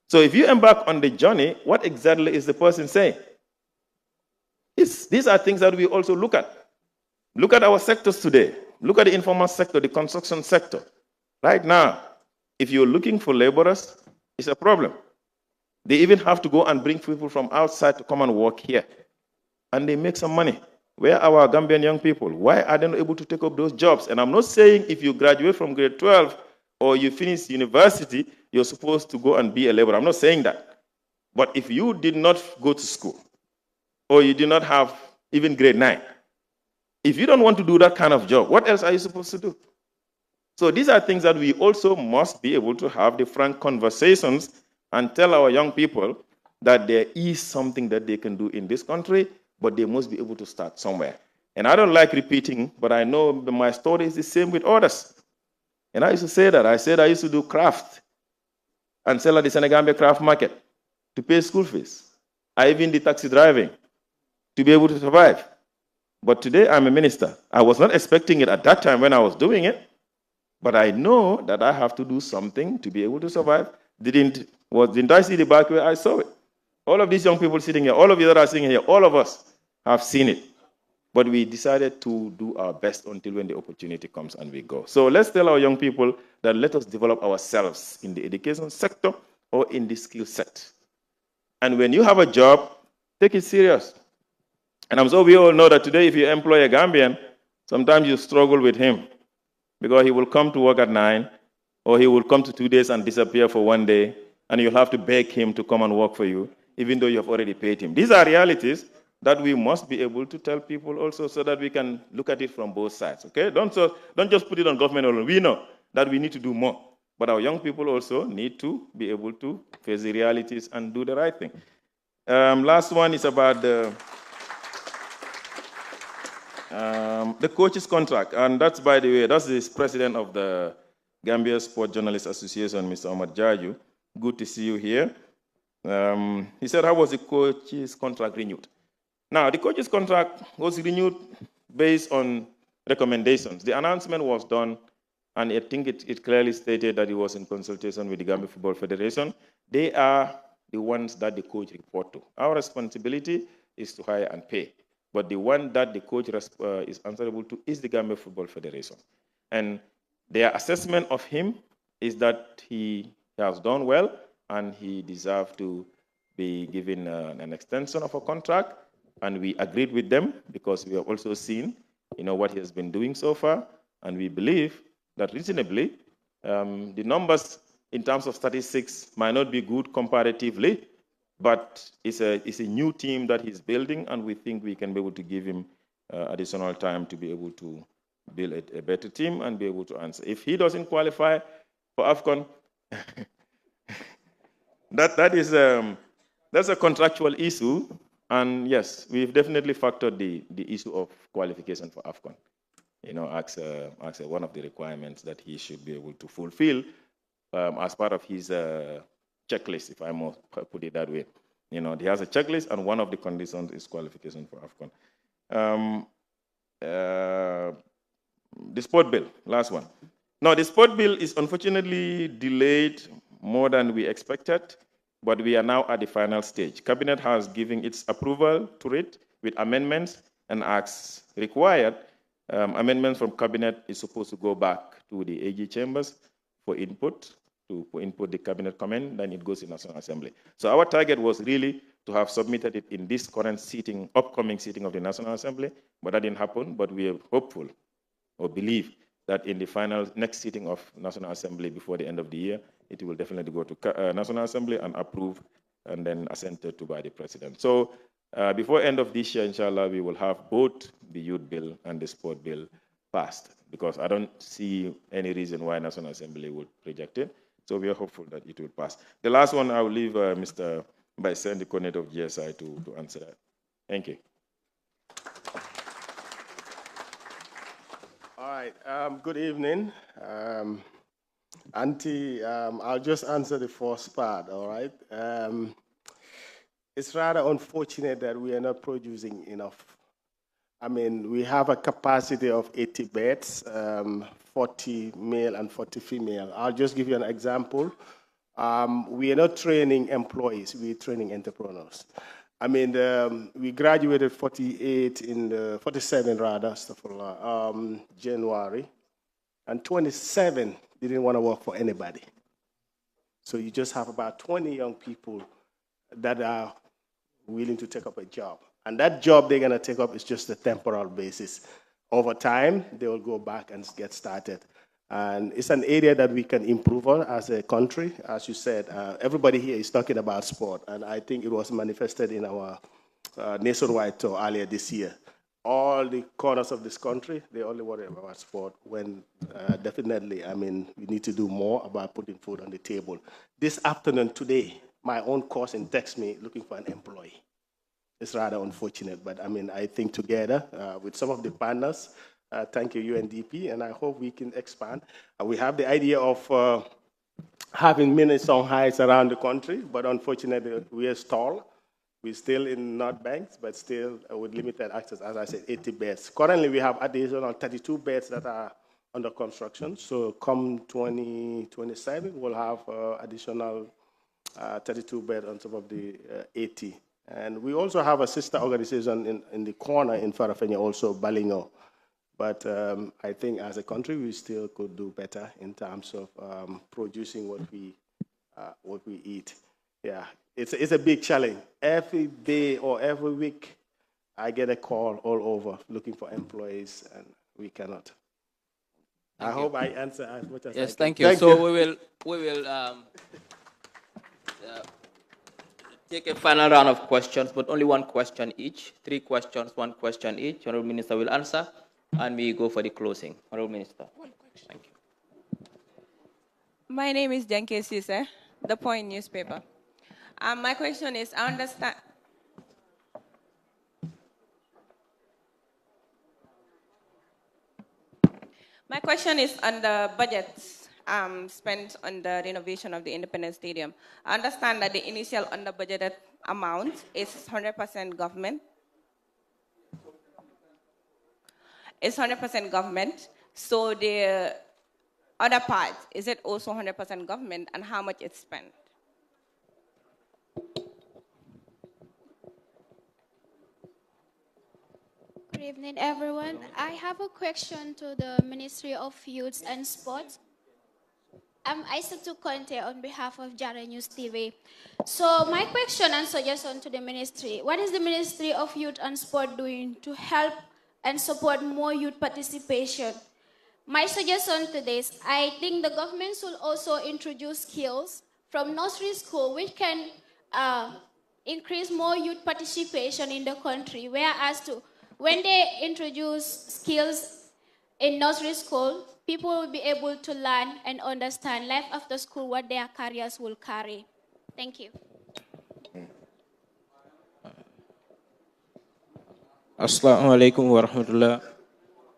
So if you embark on the journey, what exactly is the person saying? These are things that we also look at. Look at our sectors today. Look at the informal sector, the construction sector. Right now, if you're looking for laborers, it's a problem. They even have to go and bring people from outside to come and work here. And they make some money. Where are our Gambian young people? Why are they not able to take up those jobs? And I'm not saying if you graduate from grade 12 or you finish university, you're supposed to go and be a laborer. I'm not saying that. But if you did not go to school, or you did not have even grade 9, if you don't want to do that kind of job, what else are you supposed to do? So these are things that we also must be able to have the frank conversations and tell our young people that there is something that they can do in this country, but they must be able to start somewhere. And I don't like repeating, but I know my story is the same with others. And I used to say that. I said I used to do craft and sell at the Senegambia craft market to pay school fees. I even did taxi driving to be able to survive. But today I'm a minister. I was not expecting it at that time when I was doing it, but I know that I have to do something to be able to survive. Didn't I see the back where I saw it? All of these young people sitting here, all of you that are sitting here, all of us have seen it. But we decided to do our best until when the opportunity comes and we go. So let's tell our young people that let us develop ourselves in the education sector or in the skill set. And when you have a job, take it serious. And I'm sure we all know that today, if you employ a Gambian, sometimes you struggle with him because he will come to work at 9, or he will come to 2 days and disappear for 1 day, and you'll have to beg him to come and work for you, even though you have already paid him. These are realities that we must be able to tell people also so that we can look at it from both sides, okay? Don't just put it on government alone. We know that we need to do more, but our young people also need to be able to face the realities and do the right thing. Last one is about the coach's contract, and that's, by the way, that's the president of the Gambia Sport Journalists Association, Mr. Omar Jaju. Good to see you here. He said, how was the coach's contract renewed? Now, the coach's contract was renewed based on recommendations. The announcement was done, and I think it clearly stated that it was in consultation with the Gambia Football Federation. They are the ones that the coach report to. Our responsibility is to hire and pay. But the one that the coach is answerable to is the Gambia Football Federation. And their assessment of him is that he has done well and he deserves to be given an extension of a contract. And we agreed with them because we have also seen, what he has been doing so far. And we believe that reasonably, the numbers in terms of statistics might not be good comparatively, but it's a new team that he's building, and we think we can be able to give him additional time to be able to build a better team and be able to answer. If he doesn't qualify for AFCON, that's a contractual issue, and yes, we've definitely factored the issue of qualification for AFCON. As one of the requirements that he should be able to fulfill as part of his checklist, if I may put it that way. He has a checklist, and one of the conditions is qualification for AFCON. The sport bill, last one. Now, the sport bill is unfortunately delayed more than we expected, but we are now at the final stage. Cabinet has given its approval to it with amendments, and as required, amendments from Cabinet is supposed to go back to the AG chambers for input, to input the Cabinet comment, then it goes to National Assembly. So our target was really to have submitted it in this current sitting, upcoming sitting of the National Assembly, but that didn't happen. But we are hopeful or believe that in the final next sitting of National Assembly before the end of the year, it will definitely go to National Assembly and approved and then assented to by the President. So before end of this year, inshallah, we will have both the youth bill and the sport bill passed, because I don't see any reason why National Assembly would reject it. So we are hopeful that it will pass. The last one, I will leave Mr. Baisen, the coordinator of GSI, to answer that. Thank you. All right, good evening. Auntie, I'll just answer the first part, all right? It's rather unfortunate that we are not producing enough. I mean, we have a capacity of 80 beds, 40 male and 40 female. I'll just give you an example. We are not training employees, we're training entrepreneurs. I mean, we graduated 47 rather, January, and 27 didn't want to work for anybody. So you just have about 20 young people that are willing to take up a job. And that job they're going to take up is just a temporal basis. Over time, they will go back and get started. And it's an area that we can improve on as a country. As you said, everybody here is talking about sport, and I think it was manifested in our nationwide tour earlier this year. All the corners of this country, they only worry about sport, when definitely, I mean, we need to do more about putting food on the table. This afternoon, today, my own cousin texted me looking for an employee. It's rather unfortunate, but I mean, I think together with some of the partners, thank you, UNDP, and I hope we can expand. We have the idea of having mini song heights around the country, but unfortunately, we are stalled. We're still in North Banks, but still with limited access, as I said, 80 beds. Currently, we have additional 32 beds that are under construction. So come 2027, we'll have additional 32 beds on top of the 80. And we also have a sister organization in the corner in Farafenni, also Balingo. But I think as a country, we still could do better in terms of producing what we eat. Yeah, it's a big challenge. Every day or every week, I get a call all over looking for employees, and we cannot. I hope I answer as much as I can. Yes, thank you. So we will take a final round of questions, but only one question each. 3 questions, 1 question each. Honorable Minister will answer, and we go for the closing. Honorable Minister. Thank you. My name is Janke Sise, The Point newspaper. My question is, I understand. My question is on the budget spent on the renovation of the Independence Stadium. I understand that the initial under-budgeted amount is 100% government. It's 100% government. So the other part, is it also 100% government, and how much it's spent? Good evening, everyone. I have a question to the Ministry of Youth and Sports. I'm Isatu Conte on behalf of Jara News TV. So my question and suggestion to the ministry, what is the Ministry of Youth and Sport doing to help and support more youth participation? My suggestion to this, I think the government should also introduce skills from nursery school, which can increase more youth participation in the country, whereas when they introduce skills in nursery school, people will be able to learn and understand life after school, what their careers will carry. Thank you. Assalamu alaikum wa rahmatullah.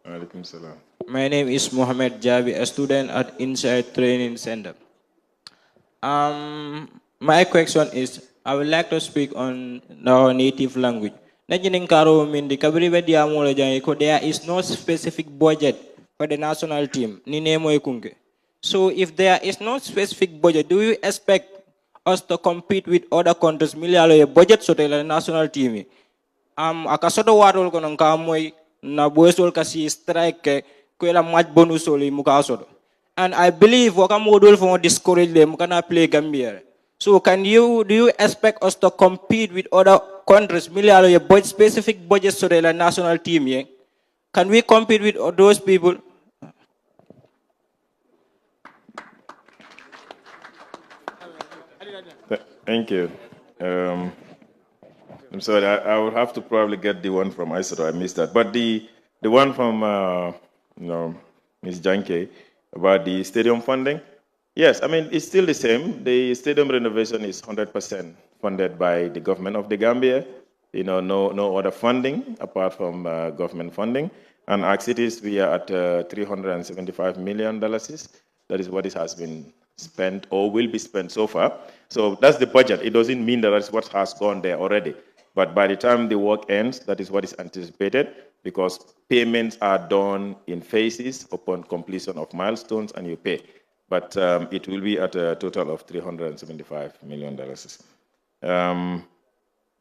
Alaikum salam. My name is Mohammed Jabi, a student at Inside Training Center. My question is, I would like to speak on our native language. There is no specific budget for the national team. So if there is no specific budget, do you expect us to compete with other countries? A budget so the national team. Akasoto warol ko nang kamoy na buwesol kasi strike ko ila match bonus oli mukasoto. And I believe wakamodol for discourage them kana play Gambia. So do you expect us to compete with other countries? A budget, specific budget so the national team. Yeah? Can we compete with those people? Thank you. I'm sorry, I would have to probably get the one from Isidro. I missed that. But the one from Ms. Janke about the stadium funding, yes, I mean, it's still the same. The stadium renovation is 100% funded by the government of the Gambia. No other funding apart from government funding. And our cities, we are at $375 million. That is what it has been spent or will be spent so far. So that's the budget. It doesn't mean that that's what has gone there already. But by the time the work ends, that is what is anticipated, because payments are done in phases upon completion of milestones, and you pay. But it will be at a total of $375 million.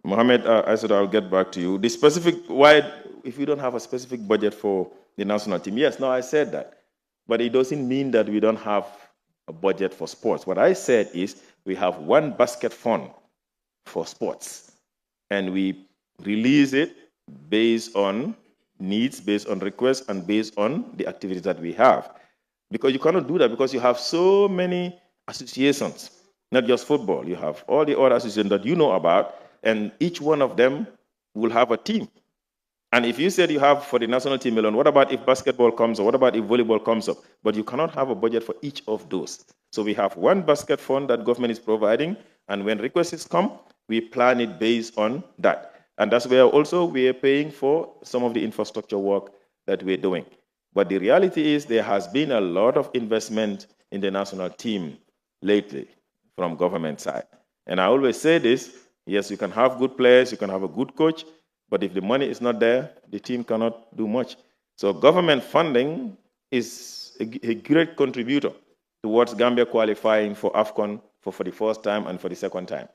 Mohammed, I said I'll get back to you. The specific, why, if you don't have a specific budget for the national team, yes, no, I said that. But it doesn't mean that we don't have a budget for sports. What I said is we have one basket fund for sports, and we release it based on needs, based on requests, and based on the activities that we have. Because you cannot do that because you have so many associations, not just football. You have all the other associations that you know about, and each one of them will have a team. And if you said you have for the national team alone, what about if basketball comes up? What about if volleyball comes up? But you cannot have a budget for each of those. So we have one basket fund that government is providing, and when requests come, we plan it based on that. And that's where also we are paying for some of the infrastructure work that we're doing. But the reality is there has been a lot of investment in the national team lately from government side. And I always say this, yes, you can have good players, you can have a good coach, but if the money is not there, the team cannot do much. So government funding is a great contributor towards Gambia qualifying for AFCON for the first time and for the second time.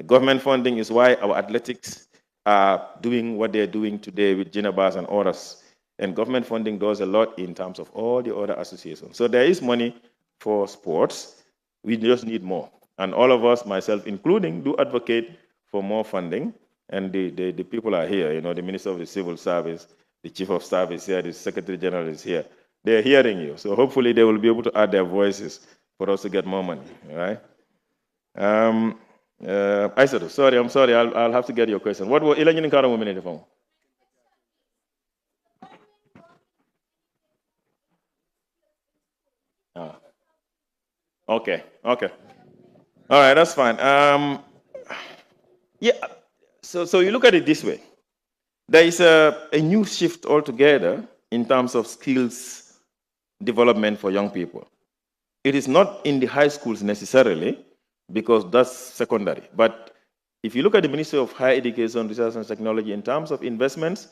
Government funding is why our athletics are doing what they're doing today with Ginabas and others. And government funding does a lot in terms of all the other associations. So there is money for sports. We just need more. And all of us, myself including, do advocate for more funding. And the people are here, you know, the Minister of the Civil Service, the Chief of Staff is here, the Secretary General is here. They're hearing you. So hopefully they will be able to add their voices for us to get more money, all right? I said, sorry, I'm sorry, I'll have to get your question. What was Elaine Kara woman in the phone? Okay. All right, that's fine. Yeah, so you look at it this way. There is a new shift altogether in terms of skills development for young people. It is not in the high schools necessarily, because that's secondary. But if you look at the Ministry of Higher Education, Research and Technology, in terms of investments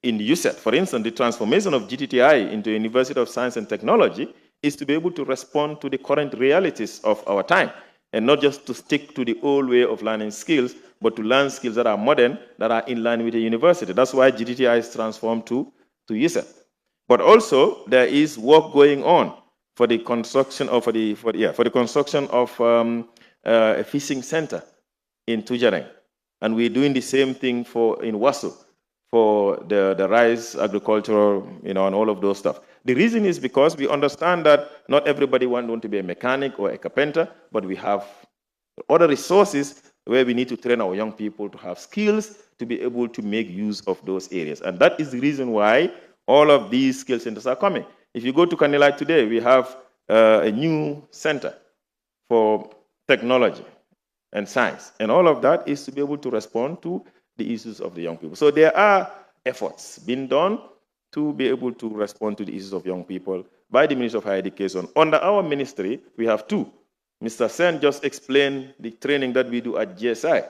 in the USET, for instance, the transformation of GTTI into University of Science and Technology is to be able to respond to the current realities of our time, and not just to stick to the old way of learning skills, but to learn skills that are modern, that are in line with the university. That's why GTTI is transformed to USET. But also, there is work going on for the construction of a fishing center in Tujareng, and we're doing the same thing in Wasu for the rice agriculture, you know, and all of those stuff. The reason is because we understand that not everybody wants to be a mechanic or a carpenter, but we have other resources where we need to train our young people to have skills to be able to make use of those areas. And that is the reason why all of these skill centers are coming. If you go to Kanilai today, we have a new center for technology and science. And all of that is to be able to respond to the issues of the young people. So there are efforts being done to be able to respond to the issues of young people by the Ministry of Higher Education. Under our ministry, we have two. Mr. Sen just explained the training that we do at GSI,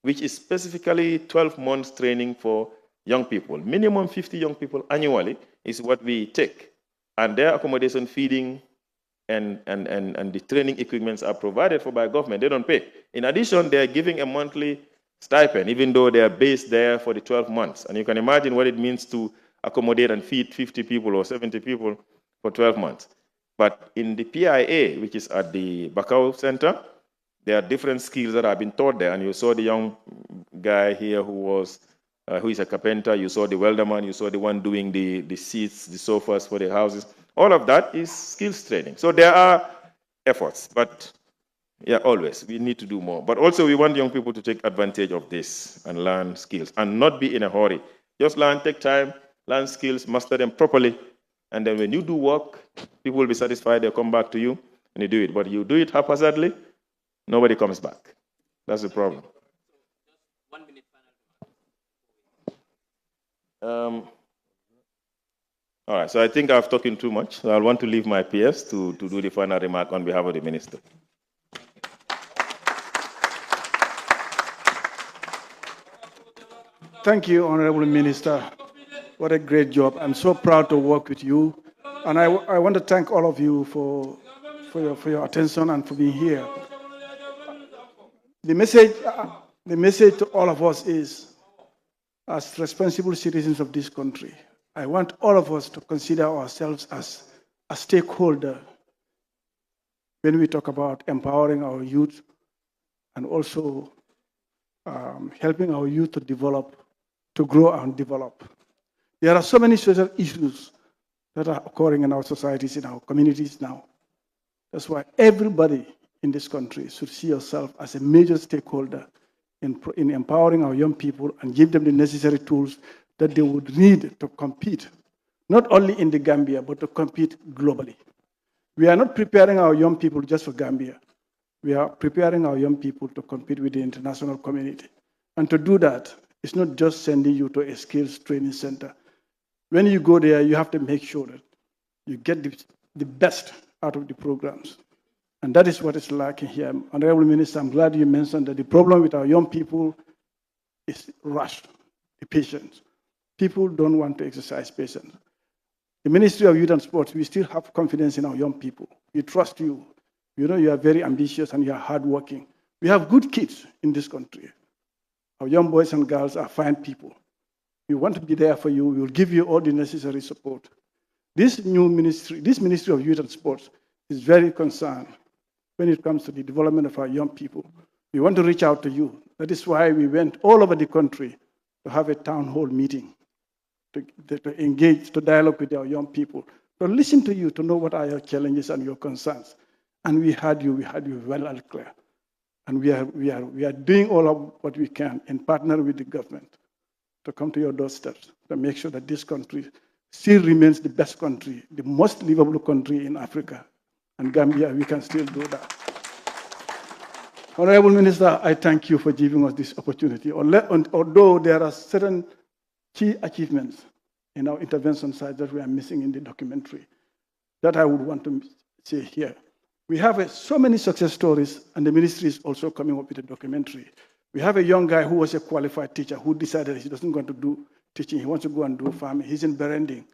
which is specifically 12 months training for young people. Minimum 50 young people annually is what we take. And their accommodation, feeding, and the training equipments are provided for by government. They don't pay. In addition, they're giving a monthly stipend, even though they're based there for the 12 months. And you can imagine what it means to accommodate and feed 50 people or 70 people for 12 months. But in the PIA, which is at the Bakary Center, there are different skills that have been taught there. And you saw the young guy here who is a carpenter. You saw the welderman. You saw the one doing the seats, the sofas for the houses. All of that is skills training. So there are efforts, but yeah, always. We need to do more. But also we want young people to take advantage of this and learn skills and not be in a hurry. Just learn, take time, learn skills, master them properly. And then when you do work, people will be satisfied. They'll come back to you and you do it. But you do it haphazardly, nobody comes back. That's the problem. 1 minute All right, so I think I've talked too much. So I want to leave my peers to do the final remark on behalf of the minister. Thank you, Honorable Minister. What a great job. I'm so proud to work with you. And I want to thank all of you for your attention and for being here. The message to all of us is, as responsible citizens of this country, I want all of us to consider ourselves as a stakeholder when we talk about empowering our youth and also helping our youth to develop, to grow and develop. There are so many social issues that are occurring in our societies, in our communities now. That's why everybody in this country should see yourself as a major stakeholder in empowering our young people and give them the necessary tools that they would need to compete, not only in the Gambia, but to compete globally. We are not preparing our young people just for Gambia. We are preparing our young people to compete with the international community. And to do that, it's not just sending you to a skills training center. When you go there, you have to make sure that you get the best out of the programs. And that is what is lacking here. Honorable Minister, I'm glad you mentioned that the problem with our young people is rush, the patience. People don't want to exercise patience. The Ministry of Youth and Sports, we still have confidence in our young people. We trust you. You know you are very ambitious and you are hardworking. We have good kids in this country. Our young boys and girls are fine people. We want to be there for you. We will give you all the necessary support. This new ministry, this Ministry of Youth and Sports, is very concerned when it comes to the development of our young people. We want to reach out to you. That is why we went all over the country to have a town hall meeting, to engage, to dialogue with our young people, to listen to you, to know what are your challenges and your concerns. And we had you well and clear. And we are doing all of what we can in partner with the government to come to your doorsteps, to make sure that this country still remains the best country, the most livable country in Africa. And Gambia, we can still do that. Honorable Minister, I thank you for giving us this opportunity. Although there are certain key achievements in our intervention side that we are missing in the documentary, that I would want to say here. We have so many success stories, and the ministry is also coming up with a documentary. We have a young guy who was a qualified teacher who decided he doesn't want to do teaching, he wants to go and do farming. He's in Berending.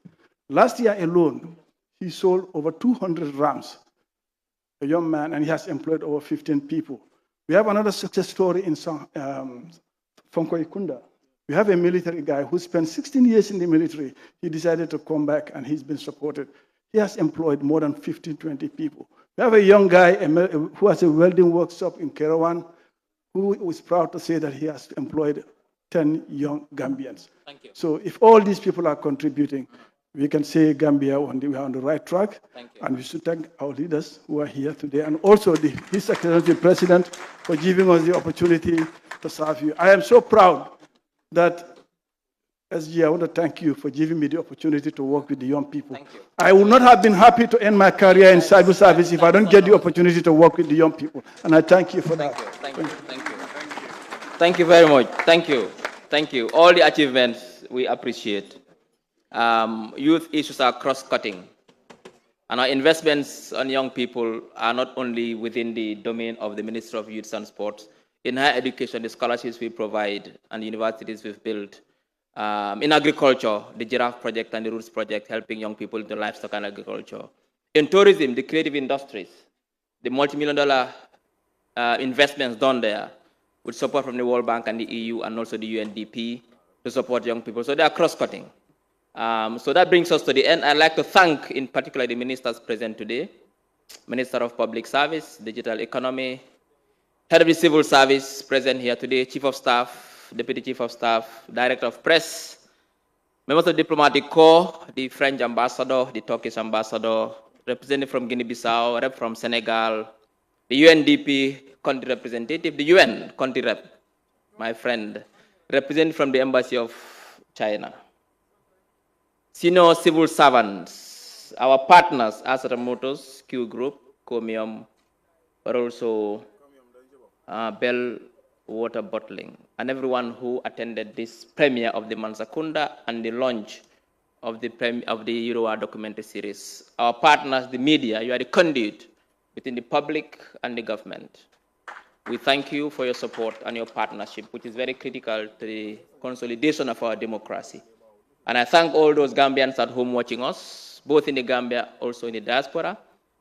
Last year alone, he sold over 200 rams, a young man, and he has employed over 15 people. We have another success story in Mansa Kunda. We have a military guy who spent 16 years in the military. He decided to come back, and he's been supported. He has employed more than 15, 20 people. We have a young guy who has a welding workshop in Kerawan, who is proud to say that he has employed 10 young Gambians. Thank you. So if all these people are contributing, we can say Gambia, we are on the right track. Thank you. And we should thank our leaders who are here today, and also His Excellency President for giving us the opportunity to serve you. I am so proud that, SG, I want to thank you for giving me the opportunity to work with the young people. I would not have been happy to end my career in civil service if I don't get the opportunity to work with the young people. And I thank you for that. Thank you. Thank you very much. Thank you. Thank you. All the achievements we appreciate. Youth issues are cross-cutting. And our investments on young people are not only within the domain of the Ministry of Youth and Sports. In higher education, the scholarships we provide and the universities we've built. In agriculture, the Giraffe Project and the Roots Project, helping young people into livestock and agriculture. In tourism, the creative industries, the multi-million-dollar investments done there with support from the World Bank and the EU and also the UNDP to support young people. So they are cross-cutting. So that brings us to the end. I'd like to thank, in particular, the ministers present today, Minister of Public Service, Digital Economy, Head of the Civil Service present here today, Chief of Staff, Deputy Chief of Staff, Director of Press, members of the Diplomatic Corps, the French Ambassador, the Turkish Ambassador, representative from Guinea-Bissau, rep from Senegal, the UNDP country representative, the UN country rep, my friend, representative from the Embassy of China. Senior civil servants, our partners, Astra Motors, Q Group, Comium, but also Bell Water Bottling, and everyone who attended this premiere of the Mansa Kunda and the launch of the Euroa documentary series. Our partners, the media, you are the conduit between the public and the government. We thank you for your support and your partnership, which is very critical to the consolidation of our democracy. And I thank all those Gambians at home watching us, both in the Gambia, also in the diaspora,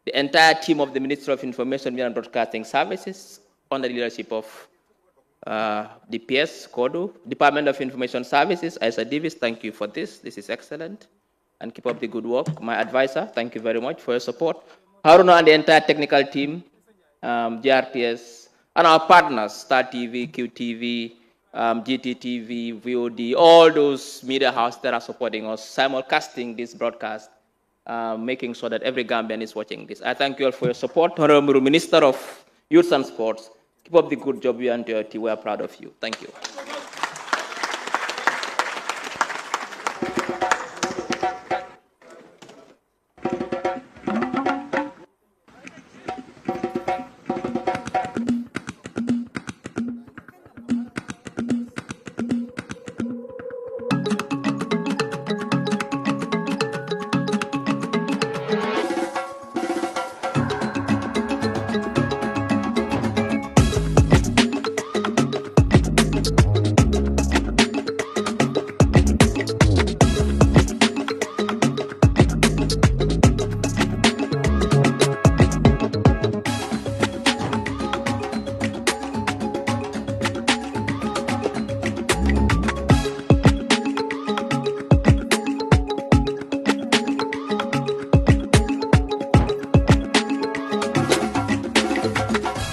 the entire team of the Ministry of Information and Broadcasting Services, under the leadership of DPS, Kodu, Department of Information Services, Isa Davis, thank you for this. This is excellent. And keep up the good work. My advisor, thank you very much for your support. Haruna and the entire technical team, GRTS, and our partners, Star TV, QTV, GTTV, VOD, all those media houses that are supporting us, simulcasting this broadcast, making sure that every Gambian is watching this. I thank you all for your support. Honorable Minister of Youth and Sports, keep up the good job you and your team. We are proud of you. Thank you.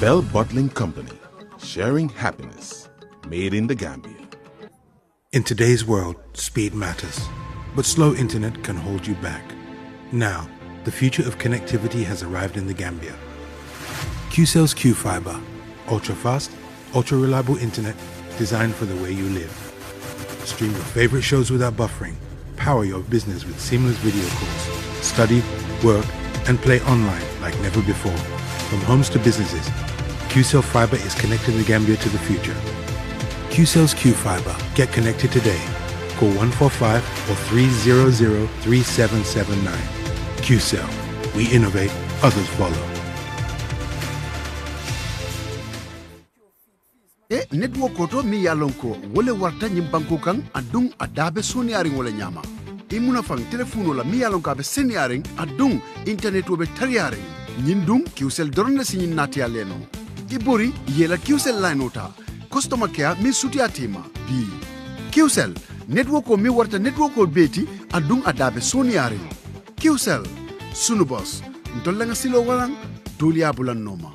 Bell Bottling Company, sharing happiness, made in the Gambia. In today's world, speed matters, but slow internet can hold you back. Now, the future of connectivity has arrived in the Gambia. QCell's Q-Fiber, ultra-fast, ultra-reliable internet designed for the way you live. Stream your favorite shows without buffering. Power your business with seamless video calls. Study, work, and play online like never before. From homes to businesses, QCell Fiber is connecting the Gambia to the future. QCell's Q-Fiber. Get connected today. Call 145 or 300-3779. QCell. We innovate, others follow. Network koto mi yalonko wole warta nyimbanko kan adung adabe soniaring wole nyama. Imuna fang telefono la mi yalonko abe seniaring adung internet wobe tariaring. Nyindung QCell doronda sinyin nati aleno. Ibori yela QCell line ota. Customer care mi suti atima. Bi. QCell network ko mi warta network ko beti adung adabe soniaring. QCell sunu boss. Ntolenga silo walang dulia bulan noma.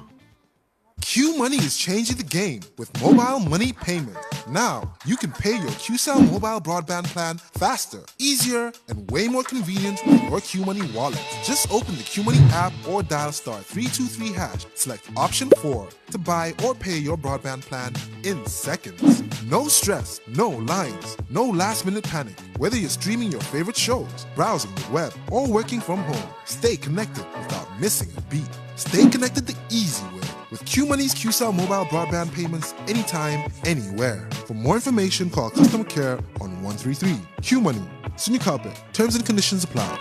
Q Money is changing the game with mobile money payment. Now, you can pay your QCell mobile broadband plan faster, easier, and way more convenient with your Q Money wallet. Just open the Q Money app or dial *323#. Select option 4 to buy or pay your broadband plan in seconds. No stress, no lines, no last-minute panic. Whether you're streaming your favorite shows, browsing the web, or working from home, stay connected without missing a beat. Stay connected the easy way with QMoney's QCell mobile broadband payments anytime, anywhere. For more information, call customer care on 133. QMoney. Senior Carpet. Terms and conditions apply.